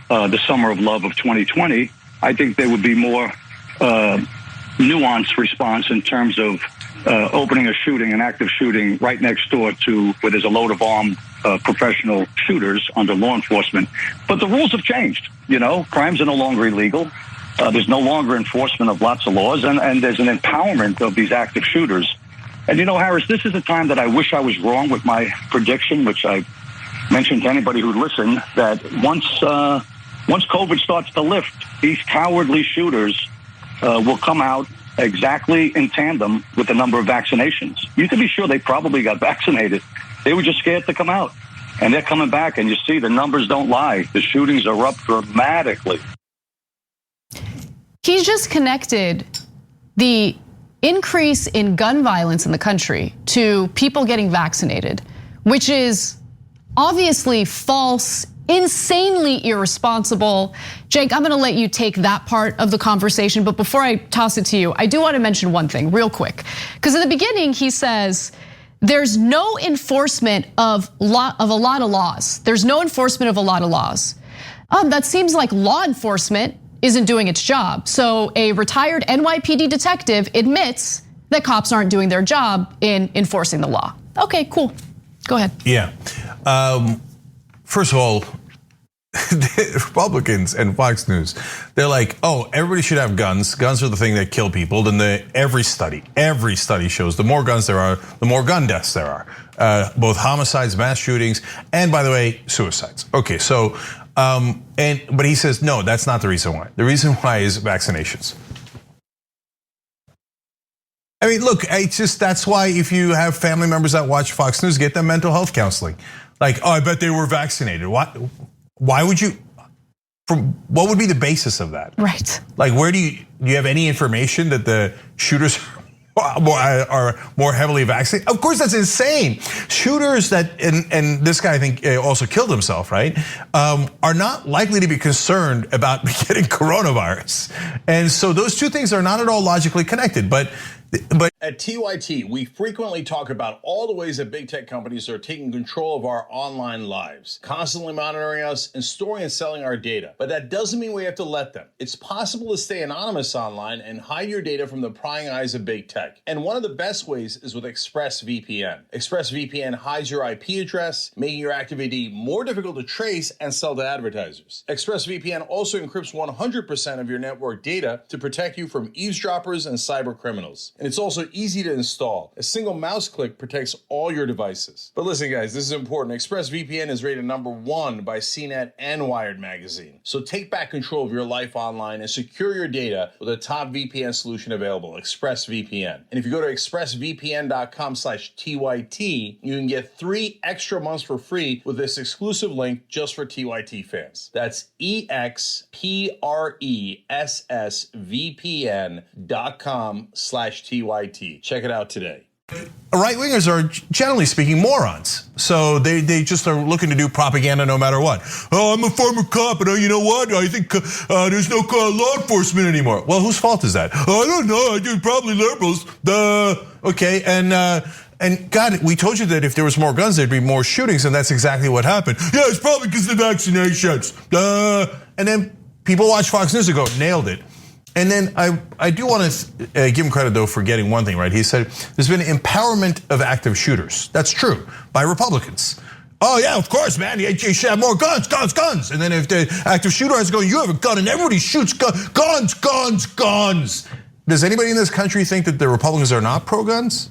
Speaker 5: the summer of love of 2020, I think there would be more nuanced response in terms of opening a shooting, an active shooting right next door to where there's a load of armed professional shooters under law enforcement. But the rules have changed. You know, crimes are no longer illegal. There's no longer enforcement of lots of laws, and there's an empowerment of these active shooters. And you know, Harris, this is a time that I wish I was wrong with my prediction, which I mentioned to anybody who'd listen, that once COVID starts to lift, these cowardly shooters will come out exactly in tandem with the number of vaccinations. You can be sure they probably got vaccinated. They were just scared to come out. And they're coming back, and you see the numbers don't lie. The shootings are up dramatically.
Speaker 2: He's just connected the increase in gun violence in the country to people getting vaccinated, which is obviously false, insanely irresponsible. Jake, I'm gonna let you take that part of the conversation, but before I toss it to you, I do wanna mention one thing real quick. Because in the beginning, he says, there's no enforcement of a lot of laws. There's no enforcement of a lot of laws. That seems like law enforcement isn't doing its job. So a retired NYPD detective admits that cops aren't doing their job in enforcing the law. Okay, cool, go ahead. Yeah,
Speaker 1: first of all, the Republicans and Fox News, they're like, oh, everybody should have guns. Guns are the thing that kill people. Then every study shows the more guns there are, the more gun deaths there are. Both homicides, mass shootings, and by the way, suicides. Okay, so, but he says, no, that's not the reason why. The reason why is vaccinations. I mean, look, it's just, that's why if you have family members that watch Fox News, get them mental health counseling. Like, oh, I bet they were vaccinated. Why would you, what would be the basis of that?
Speaker 2: Right.
Speaker 1: Like, where do you have any information that the shooters are more heavily vaccinated. Of course, that's insane. Shooters that, and this guy I think also killed himself, right? Are not likely to be concerned about getting coronavirus. And so those two things are not at all logically connected, but
Speaker 6: at TYT, we frequently talk about all the ways that big tech companies are taking control of our online lives, constantly monitoring us and storing and selling our data. But that doesn't mean we have to let them. It's possible to stay anonymous online and hide your data from the prying eyes of big tech. And one of the best ways is with ExpressVPN. ExpressVPN hides your IP address, making your active ID more difficult to trace and sell to advertisers. ExpressVPN also encrypts 100% of your network data to protect you from eavesdroppers and cyber criminals. And it's also easy to install. A single mouse click protects all your devices. But listen, guys, this is important. ExpressVPN is rated #1 by CNET and Wired magazine. So take back control of your life online and secure your data with a top VPN solution available, ExpressVPN. And if you go to expressvpn.com/TYT, you can get 3 extra months for free with this exclusive link just for TYT fans. That's expressvpn.com/TYT. Check it out today.
Speaker 1: Right wingers are generally speaking morons. So they just are looking to do propaganda no matter what. Oh, I'm a former cop, and you know what? I think there's no law enforcement anymore. Well, whose fault is that? I don't know. I do probably liberals. Okay, and God, we told you that if there was more guns, there'd be more shootings, and that's exactly what happened. Yeah, it's probably because of the vaccinations. And then people watch Fox News and go, nailed it. And then I do want to give him credit, though, for getting one thing right. He said there's been empowerment of active shooters. That's true, by Republicans. Oh, yeah, of course, man. You should have more guns. And then if the active shooter is going, you have a gun, and everybody shoots guns. Does anybody in this country think that the Republicans are not pro-guns?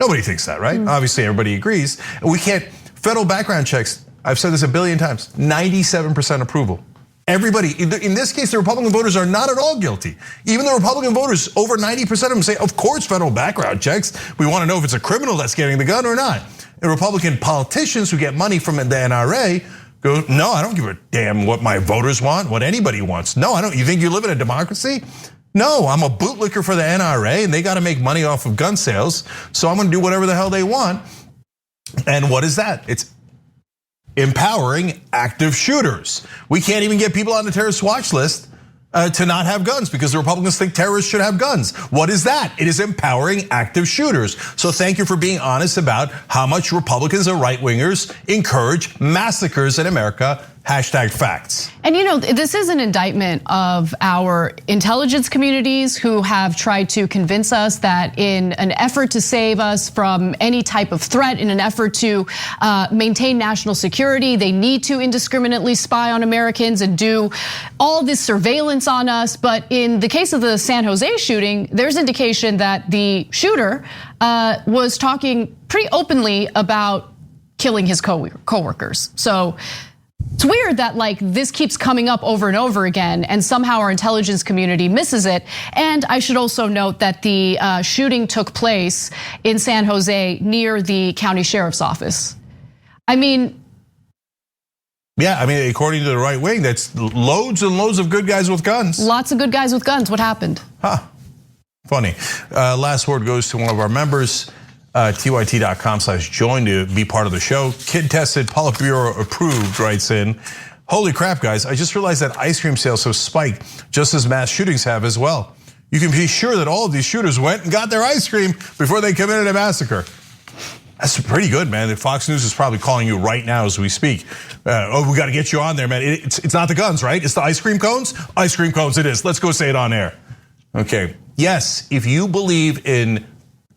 Speaker 1: Nobody thinks that, right? Obviously, everybody agrees. And we can't, federal background checks, I've said this a billion times, 97% approval. Everybody, in this case, the Republican voters are not at all guilty. Even the Republican voters, over 90% of them say, of course, federal background checks. We want to know if it's a criminal that's getting the gun or not. And Republican politicians who get money from the NRA go, no, I don't give a damn what my voters want, what anybody wants. No, I don't. You think you live in a democracy? No, I'm a bootlicker for the NRA, and they got to make money off of gun sales. So I'm going to do whatever the hell they want. And what is that? It's empowering active shooters. We can't even get people on the terrorist watch list to not have guns because the Republicans think terrorists should have guns. What is that? It is empowering active shooters. So thank you for being honest about how much Republicans and right wingers encourage massacres in America. #facts.
Speaker 2: And this is an indictment of our intelligence communities who have tried to convince us that in an effort to save us from any type of threat, in an effort to maintain national security, they need to indiscriminately spy on Americans and do all this surveillance on us. But in the case of the San Jose shooting, there's indication that the shooter was talking pretty openly about killing his coworkers. So it's weird that this keeps coming up over and over again, and somehow our intelligence community misses it. And I should also note that the shooting took place in San Jose near the county sheriff's office. Yeah,
Speaker 1: according to the right wing, that's loads and loads of good guys with guns.
Speaker 2: Lots of good guys with guns. What happened?
Speaker 1: Funny. Last word goes to one of our members. TYT.com/join to be part of the show. Kid tested, Politburo approved, writes in. Holy crap, guys, I just realized that ice cream sales have spiked just as mass shootings have as well. You can be sure that all of these shooters went and got their ice cream before they committed a massacre. That's pretty good, man. Fox News is probably calling you right now as we speak. We got to get you on there, man. It's not the guns, right? It's the ice cream cones? Ice cream cones it is. Let's go say it on air. Okay, yes, if you believe in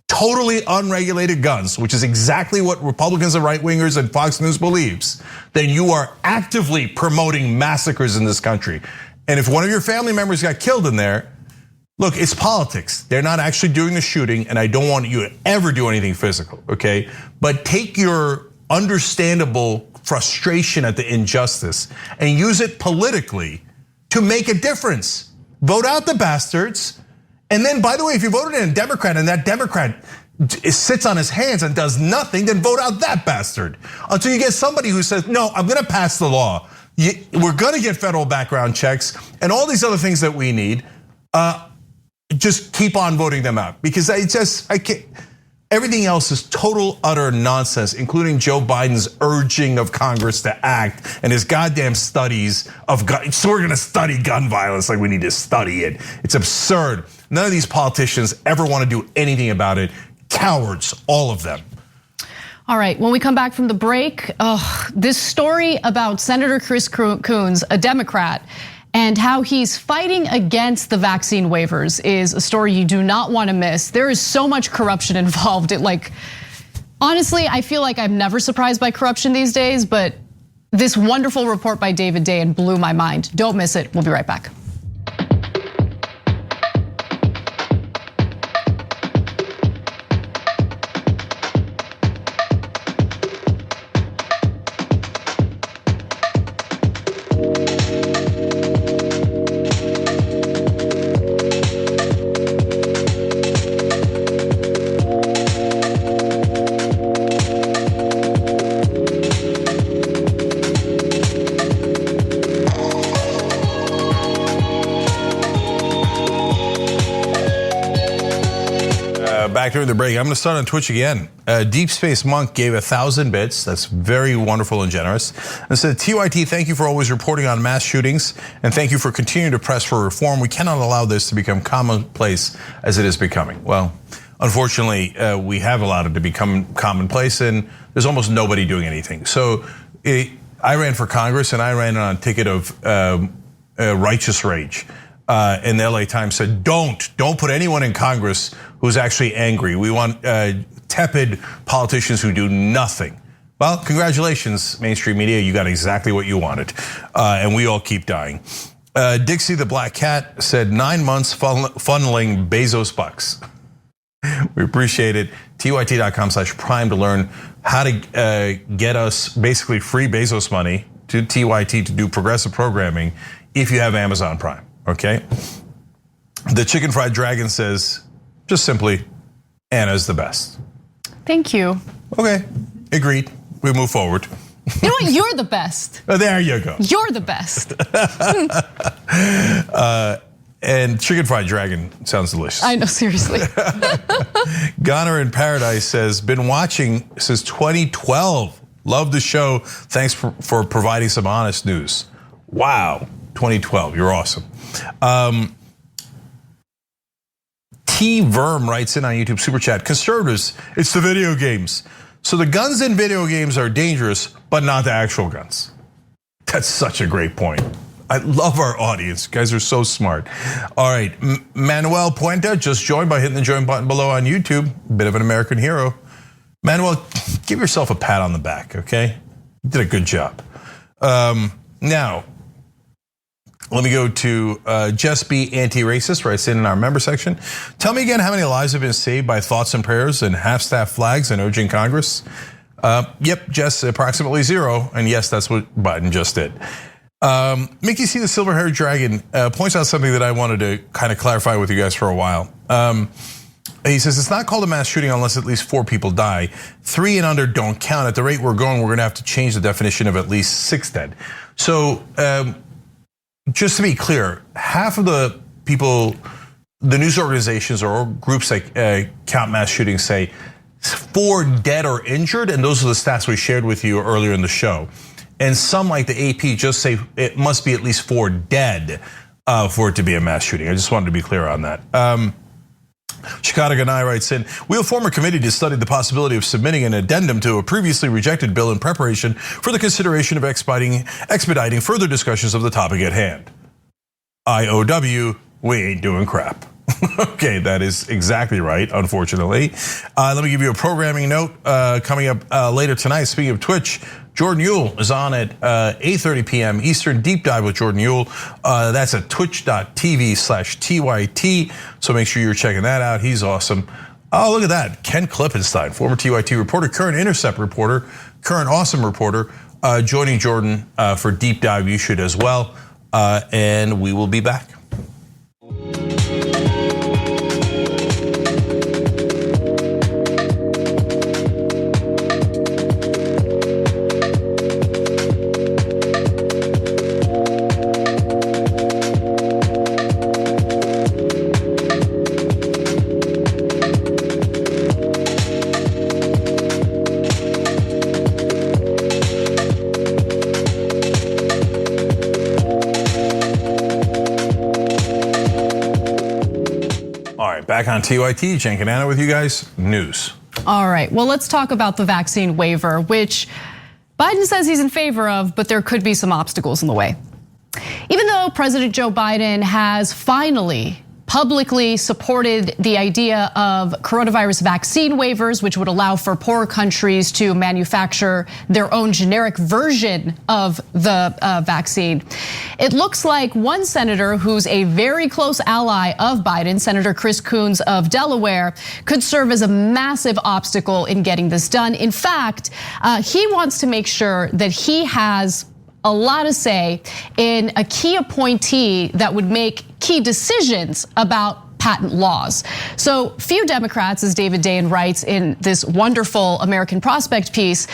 Speaker 1: totally unregulated guns, which is exactly what Republicans and right wingers and Fox News believes, then you are actively promoting massacres in this country. And if one of your family members got killed in there, look, it's politics. They're not actually doing the shooting, and I don't want you to ever do anything physical, okay? But take your understandable frustration at the injustice and use it politically to make a difference. Vote out the bastards. And then, by the way, if you voted in a Democrat and that Democrat sits on his hands and does nothing, then vote out that bastard. Until you get somebody who says, no, I'm gonna pass the law. We're gonna get federal background checks and all these other things that we need. just keep on voting them out, because I can't. Everything else is total, utter nonsense, including Joe Biden's urging of Congress to act and his goddamn studies of gun. So we're gonna study gun violence like we need to study it. It's absurd. None of these politicians ever want to do anything about it. Cowards, all of them.
Speaker 2: All right, when we come back from the break, this story about Senator Chris Coons, a Democrat, and how he's fighting against the vaccine waivers is a story you do not want to miss. There is so much corruption involved. Honestly, I feel like I'm never surprised by corruption these days, but this wonderful report by David Dayen blew my mind. Don't miss it. We'll be right back.
Speaker 1: Back during the break, I'm gonna start on Twitch again. Deep Space Monk gave 1,000 bits. That's very wonderful and generous. And said, TYT, thank you for always reporting on mass shootings, and thank you for continuing to press for reform. We cannot allow this to become commonplace as it is becoming. Well, unfortunately, we have allowed it to become commonplace, and there's almost nobody doing anything. So I ran for Congress, and I ran on a ticket of righteous rage. And the LA Times said, don't put anyone in Congress who's actually angry. We want tepid politicians who do nothing. Well, congratulations, mainstream media. You got exactly what you wanted. And we all keep dying. Dixie the Black Cat said 9 months funneling Bezos bucks. We appreciate it. TYT.com/prime to learn how to get us basically free Bezos money to TYT to do progressive programming if you have Amazon Prime. Okay. The Chicken Fried Dragon says, just simply, Anna's the best.
Speaker 2: Thank you.
Speaker 1: Okay, agreed. We move forward.
Speaker 2: You know what? You're the best.
Speaker 1: There you go.
Speaker 2: You're the best.
Speaker 1: And Chicken Fried Dragon sounds delicious.
Speaker 2: I know, seriously.
Speaker 1: Goner in Paradise says, been watching since 2012. Love the show. Thanks for providing some honest news. Wow, 2012, you're awesome. T Verm writes in on YouTube Super Chat, conservatives, it's the video games. So the guns in video games are dangerous, but not the actual guns. That's such a great point. I love our audience. You guys are so smart. All right, Manuel Puente just joined by hitting the join button below on YouTube. Bit of an American hero. Manuel, give yourself a pat on the back, okay? You did a good job. Now, let me go to Just Be Anti-Racist, writes in our member section. Tell me again how many lives have been saved by thoughts and prayers and half-staff flags and urging Congress? Yep, Jess, approximately 0. And yes, that's what Biden just did. Mickey C. the Silver-Haired Dragon points out something that I wanted to kind of clarify with you guys for a while. He says it's not called a mass shooting unless at least 4 people die. 3 and under don't count. At the rate we're going, we're gonna have to change the definition of at least 6 dead. So just to be clear, half of the people, the news organizations or groups that count mass shootings say 4 dead or injured, and those are the stats we shared with you earlier in the show. And some like the AP just say it must be at least 4 dead for it to be a mass shooting. I just wanted to be clear on that. Chicago Ganai writes in, we'll form a committee to study the possibility of submitting an addendum to a previously rejected bill in preparation for the consideration of expediting further discussions of the topic at hand. IOW, we ain't doing crap. Okay, that is exactly right, unfortunately. Let me give you a programming note coming up later tonight. Speaking of Twitch, Jordan Uhl is on at 8:30 p.m. Eastern, Deep Dive with Jordan Uhl. That's at twitch.tv/TYT. So make sure you're checking that out. He's awesome. Oh, look at that. Ken Klippenstein, former TYT reporter, current Intercept reporter, current awesome reporter, joining Jordan for Deep Dive. You should as well. And we will be back. All right, back on TYT, Jen Canana with you guys. News.
Speaker 2: All right, well, let's talk about the vaccine waiver, which Biden says he's in favor of, but there could be some obstacles in the way. Even though President Joe Biden has finally publicly supported the idea of coronavirus vaccine waivers, which would allow for poorer countries to manufacture their own generic version of the vaccine. It looks like one senator who's a very close ally of Biden, Senator Chris Coons of Delaware, could serve as a massive obstacle in getting this done. In fact, he wants to make sure that he has a lot to say in a key appointee that would make key decisions about patent laws. So few Democrats, as David Dayen writes in this wonderful American Prospect piece,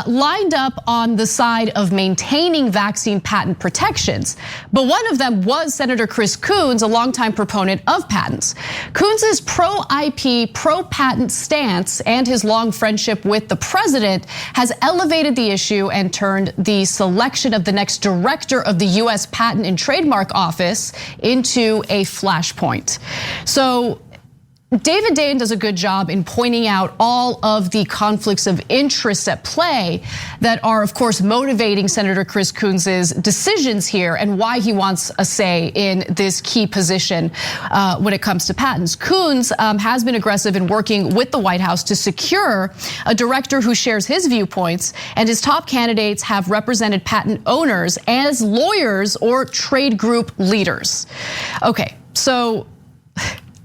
Speaker 2: lined up on the side of maintaining vaccine patent protections. But one of them was Senator Chris Coons, a longtime proponent of patents. Coons's pro-IP, pro-patent stance and his long friendship with the president has elevated the issue and turned the selection of the next director of the US Patent and Trademark Office into a flashpoint. So David Dayen does a good job in pointing out all of the conflicts of interest at play that are, of course, motivating Senator Chris Coons's decisions here and why he wants a say in this key position when it comes to patents. Coons has been aggressive in working with the White House to secure a director who shares his viewpoints, and his top candidates have represented patent owners as lawyers or trade group leaders. Okay, so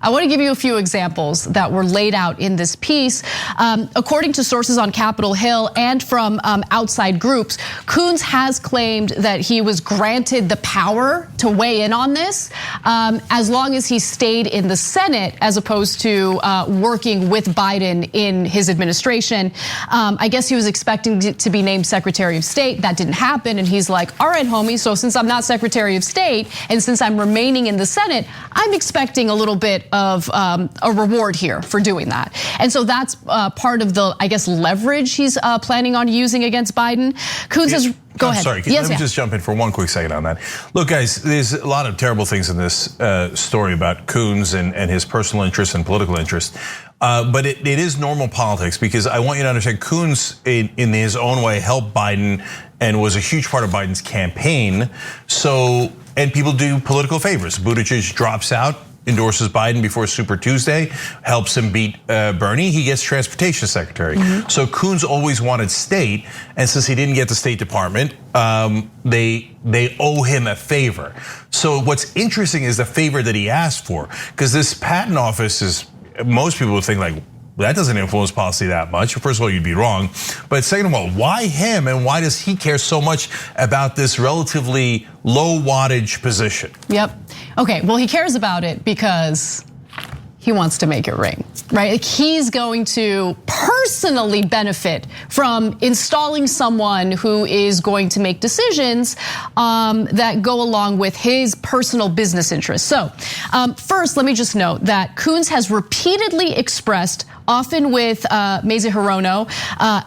Speaker 2: I want to give you a few examples that were laid out in this piece. According to sources on Capitol Hill and from outside groups, Coons has claimed that he was granted the power to weigh in on this as long as he stayed in the Senate as opposed to working with Biden in his administration. I guess he was expecting to be named Secretary of State. That didn't happen, and he's like, all right, homie, so since I'm not Secretary of State and since I'm remaining in the Senate, I'm expecting a little bit of a reward here for doing that. And so that's part of the, I guess, leverage he's planning on using against Biden. Coons is, go ahead.
Speaker 1: Sorry, let me just jump in for one quick second on that. Look, guys, there's a lot of terrible things in this story about Coons and his personal interests and political interests. But it is normal politics, because I want you to understand Coons in his own way helped Biden and was a huge part of Biden's campaign. So, and people do political favors. Buttigieg drops out, endorses Biden before Super Tuesday, helps him beat Bernie. He gets transportation secretary. So Coons always wanted state, and since he didn't get the State Department, they owe him a favor. So what's interesting is the favor that he asked for, because this patent office is, most people would think like, that doesn't influence policy that much. First of all, you'd be wrong. But second of all, why him, and why does he care so much about this relatively low wattage position?
Speaker 2: Yep. Okay, well, he cares about it because he wants to make it ring, right? Like, he's going to personally benefit from installing someone who is going to make decisions that go along with his personal business interests. So first, let me just note that Coons has repeatedly expressed, often with Mazie Hirono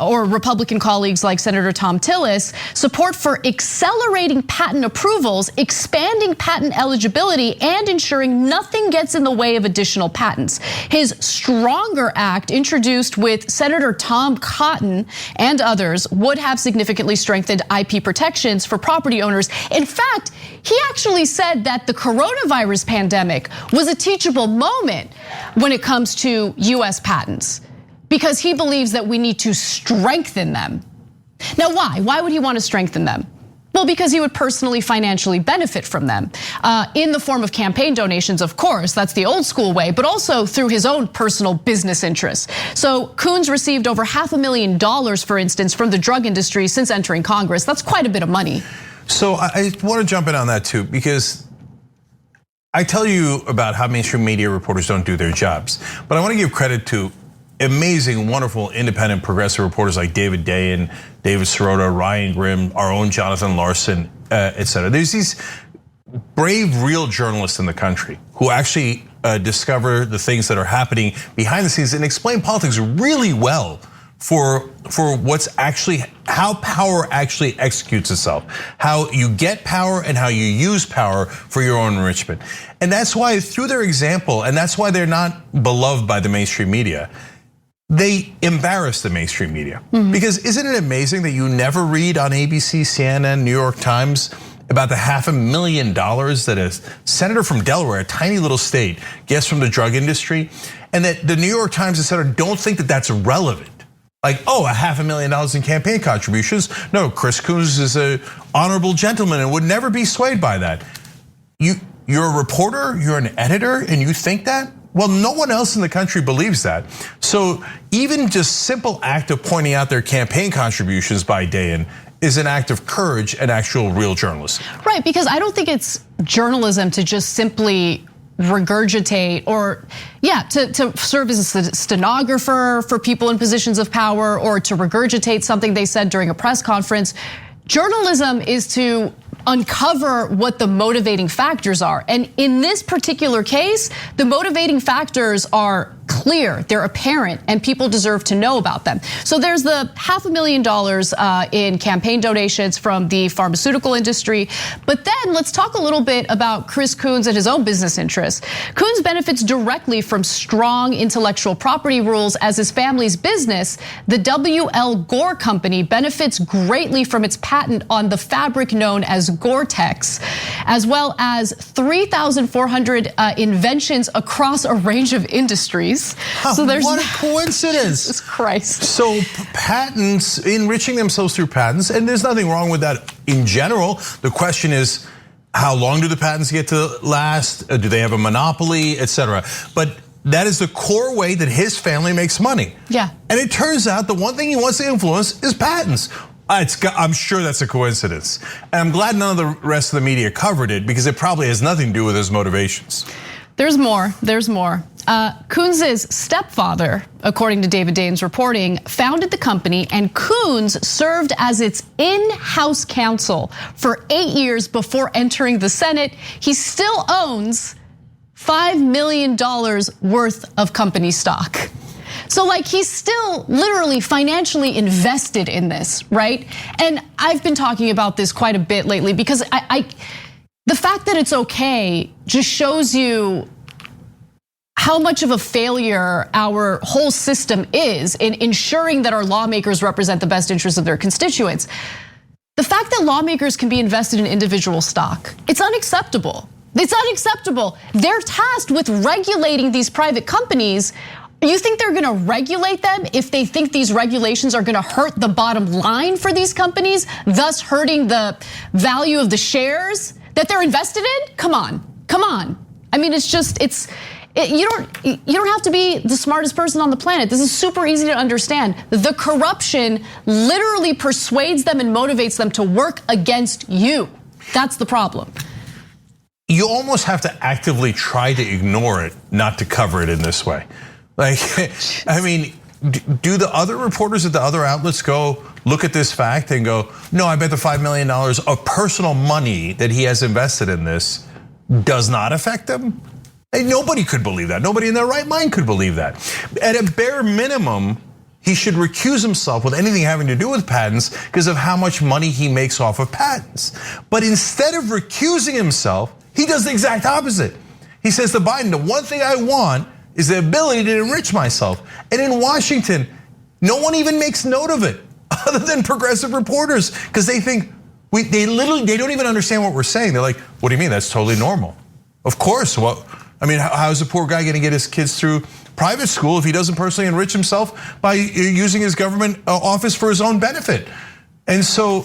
Speaker 2: or Republican colleagues like Senator Tom Tillis, support for accelerating patent approvals, expanding patent eligibility, and ensuring nothing gets in the way of additional patents. His Stronger Act, introduced with Senator Tom Cotton and others, would have significantly strengthened IP protections for property owners. In fact, he actually said that the coronavirus pandemic was a teachable moment when it comes to US patents, because he believes that we need to strengthen them. Now, why? Why would he want to strengthen them? Well, because he would personally financially benefit from them in the form of campaign donations, of course, that's the old school way, but also through his own personal business interests. So Coons received over $500,000, for instance, from the drug industry since entering Congress. That's quite a bit of money.
Speaker 1: So I want to jump in on that too, because I tell you about how mainstream media reporters don't do their jobs, but I want to give credit to amazing, wonderful, independent, progressive reporters like David Dayen, David Sirota, Ryan Grimm, our own Jonathan Larson, et cetera. There's these brave, real journalists in the country who actually discover the things that are happening behind the scenes and explain politics really well for what's actually, how power actually executes itself, how you get power and how you use power for your own enrichment. And that's why through their example, and that's why they're not beloved by the mainstream media, they embarrass the mainstream media. Because isn't it amazing that you never read on ABC, CNN, New York Times about the $500,000 that a senator from Delaware, a tiny little state, gets from the drug industry, and that the New York Times, etc., don't think that that's relevant. Like, oh, $500,000 in campaign contributions. No, Chris Coons is an honorable gentleman and would never be swayed by that. You're a reporter, you're an editor, and you think that? Well, no one else in the country believes that. So even just simple act of pointing out their campaign contributions by Dayen is an act of courage and actual real journalism.
Speaker 2: Right, because I don't think it's journalism to just simply regurgitate or to serve as a stenographer for people in positions of power or to regurgitate something they said during a press conference. Journalism is to uncover what the motivating factors are. And in this particular case, the motivating factors are clear, they're apparent, and people deserve to know about them. So there's the $500,000 in campaign donations from the pharmaceutical industry. But then let's talk a little bit about Chris Coons and his own business interests. Coons benefits directly from strong intellectual property rules as his family's business. The W.L. Gore Company benefits greatly from its patent on the fabric known as Gore-Tex, as well as 3,400 inventions across a range of industries. So there's
Speaker 1: what a coincidence.
Speaker 2: Jesus Christ.
Speaker 1: So patents, enriching themselves through patents, and there's nothing wrong with that in general. The question is, how long do the patents get to last? Do they have a monopoly, etc.? But that is the core way that his family makes money.
Speaker 2: Yeah.
Speaker 1: And it turns out the one thing he wants to influence is patents. I'm sure that's a coincidence. And I'm glad none of the rest of the media covered it because it probably has nothing to do with his motivations.
Speaker 2: There's more. Coons' stepfather, according to David Dayen's reporting, founded the company, and Coons served as its in-house counsel for 8 years before entering the Senate. He still owns $5 million worth of company stock. So like he's still literally financially invested in this, right? And I've been talking about this quite a bit lately because the fact that it's okay just shows you how much of a failure our whole system is in ensuring that our lawmakers represent the best interests of their constituents. The fact that lawmakers can be invested in individual stock, it's unacceptable. It's unacceptable. They're tasked with regulating these private companies. You think they're gonna regulate them if they think these regulations are gonna hurt the bottom line for these companies, thus hurting the value of the shares that they're invested in? Come on. I mean, you don't have to be the smartest person on the planet. This is super easy to understand. The corruption literally persuades them and motivates them to work against you. That's the problem.
Speaker 1: You almost have to actively try to ignore it, not to cover it in this way. Like, I mean, do the other reporters at the other outlets go look at this fact and go, no, I bet the $5 million of personal money that he has invested in this does not affect him? And nobody could believe that. Nobody in their right mind could believe that. At a bare minimum, he should recuse himself with anything having to do with patents because of how much money he makes off of patents. But instead of recusing himself, he does the exact opposite. He says to Biden, the one thing I want is the ability to enrich myself. And in Washington, no one even makes note of it other than progressive reporters because they think, they don't even understand what we're saying. They're like, what do you mean? That's totally normal. Of course, well, I mean, how's the poor guy gonna get his kids through private school if he doesn't personally enrich himself by using his government office for his own benefit? And so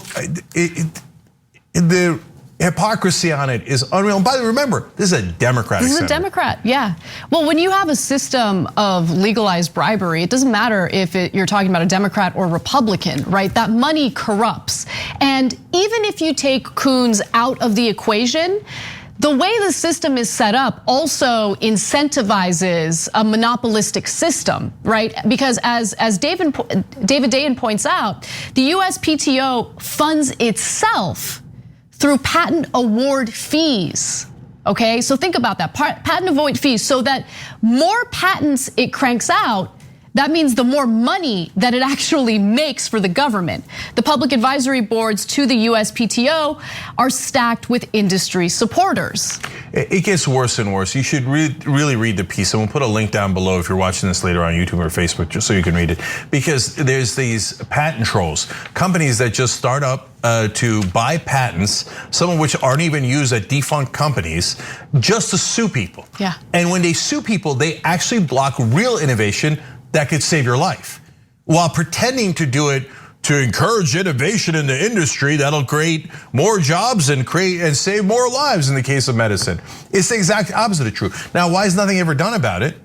Speaker 1: the hypocrisy on it is unreal. And by the way, remember, this is a Democratic
Speaker 2: This is
Speaker 1: Senate.
Speaker 2: a Democrat, yeah. Well, when you have a system of legalized bribery, it doesn't matter if you're talking about a Democrat or Republican, right? That money corrupts. And even if you take Coons out of the equation, the way the system is set up also incentivizes a monopolistic system, right? Because as David Dayen points out, the USPTO funds itself through patent award fees, okay? So think about that, patent award fees, so that more patents it cranks out, that means the more money that it actually makes for the government. The public advisory boards to the USPTO are stacked with industry supporters.
Speaker 1: It gets worse and worse. You should really read the piece, and we'll put a link down below if you're watching this later on YouTube or Facebook, just so you can read it. Because there's these patent trolls, companies that just start up to buy patents, some of which aren't even used at defunct companies, just to sue people.
Speaker 2: Yeah.
Speaker 1: And when they sue people, they actually block real innovation that could save your life, while pretending to do it to encourage innovation in the industry that'll create more jobs and save more lives in the case of medicine. It's the exact opposite of true. Now, why is nothing ever done about it?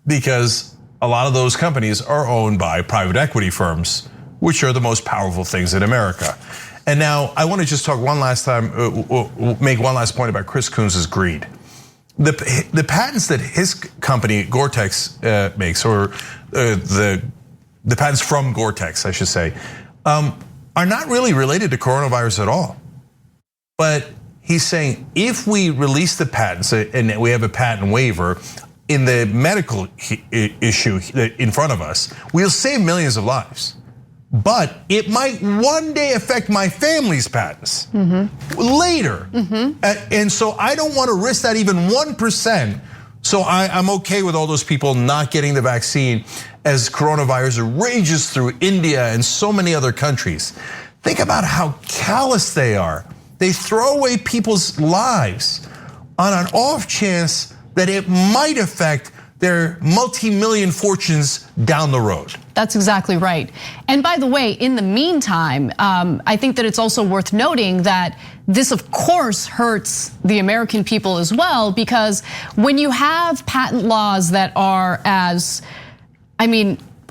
Speaker 1: Because a lot of those companies are owned by private equity firms, which are the most powerful things in America. And now I want to just talk one last time, make one last point about Chris Coons' greed. The patents that his company Gore-Tex makes, or the patents from Gore-Tex, I should say, are not really related to coronavirus at all. But he's saying if we release the patents and we have a patent waiver in the medical issue in front of us, we'll save millions of lives. But it might one day affect my family's patents later. And so I don't want to risk that even 1%. So I'm okay with all those people not getting the vaccine as coronavirus rages through India and so many other countries. Think about how callous they are. They throw away people's lives on an off chance that it might affect their multi-million fortunes down the road.
Speaker 2: That's exactly right. And by the way, in the meantime, I think that it's also worth noting that this, of course, hurts the American people as well, because when you have patent laws that are as,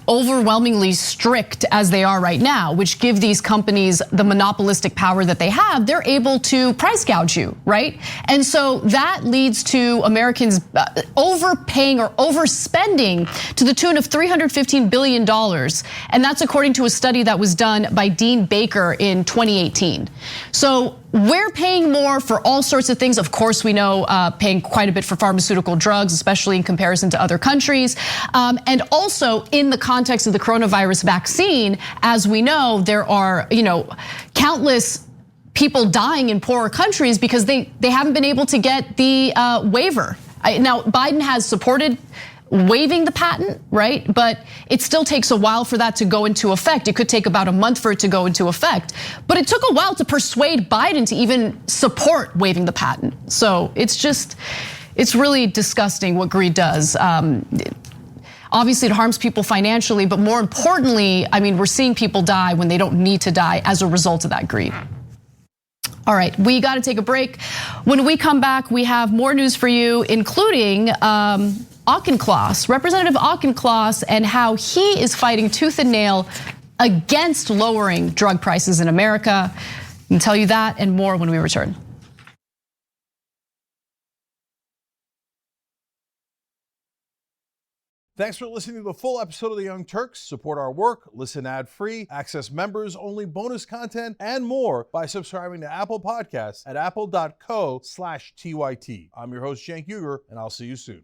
Speaker 2: overwhelmingly strict as they are right now, which give these companies the monopolistic power that they have, they're able to price gouge you, right? And so that leads to Americans overpaying or overspending to the tune of $315 billion. And that's according to a study that was done by Dean Baker in 2018. So we're paying more for all sorts of things. Of course, we know paying quite a bit for pharmaceutical drugs, especially in comparison to other countries. And also in the context of the coronavirus vaccine, as we know, there are countless people dying in poorer countries because they haven't been able to get the waiver. Now, Biden has supported waiving the patent, right? But it still takes a while for that to go into effect. It could take about a month for it to go into effect. But it took a while to persuade Biden to even support waiving the patent. So it's really disgusting what greed does. Obviously, it harms people financially, but more importantly, we're seeing people die when they don't need to die as a result of that greed. All right, we got to take a break. When we come back, we have more news for you, including Auchincloss, Representative Auchincloss, and how he is fighting tooth and nail against lowering drug prices in America. I can tell you that and more when we return.
Speaker 7: Thanks for listening to the full episode of The Young Turks. Support our work, listen ad-free, access members-only bonus content, and more by subscribing to Apple Podcasts at apple.co/TYT. I'm your host, Cenk Uygur, and I'll see you soon.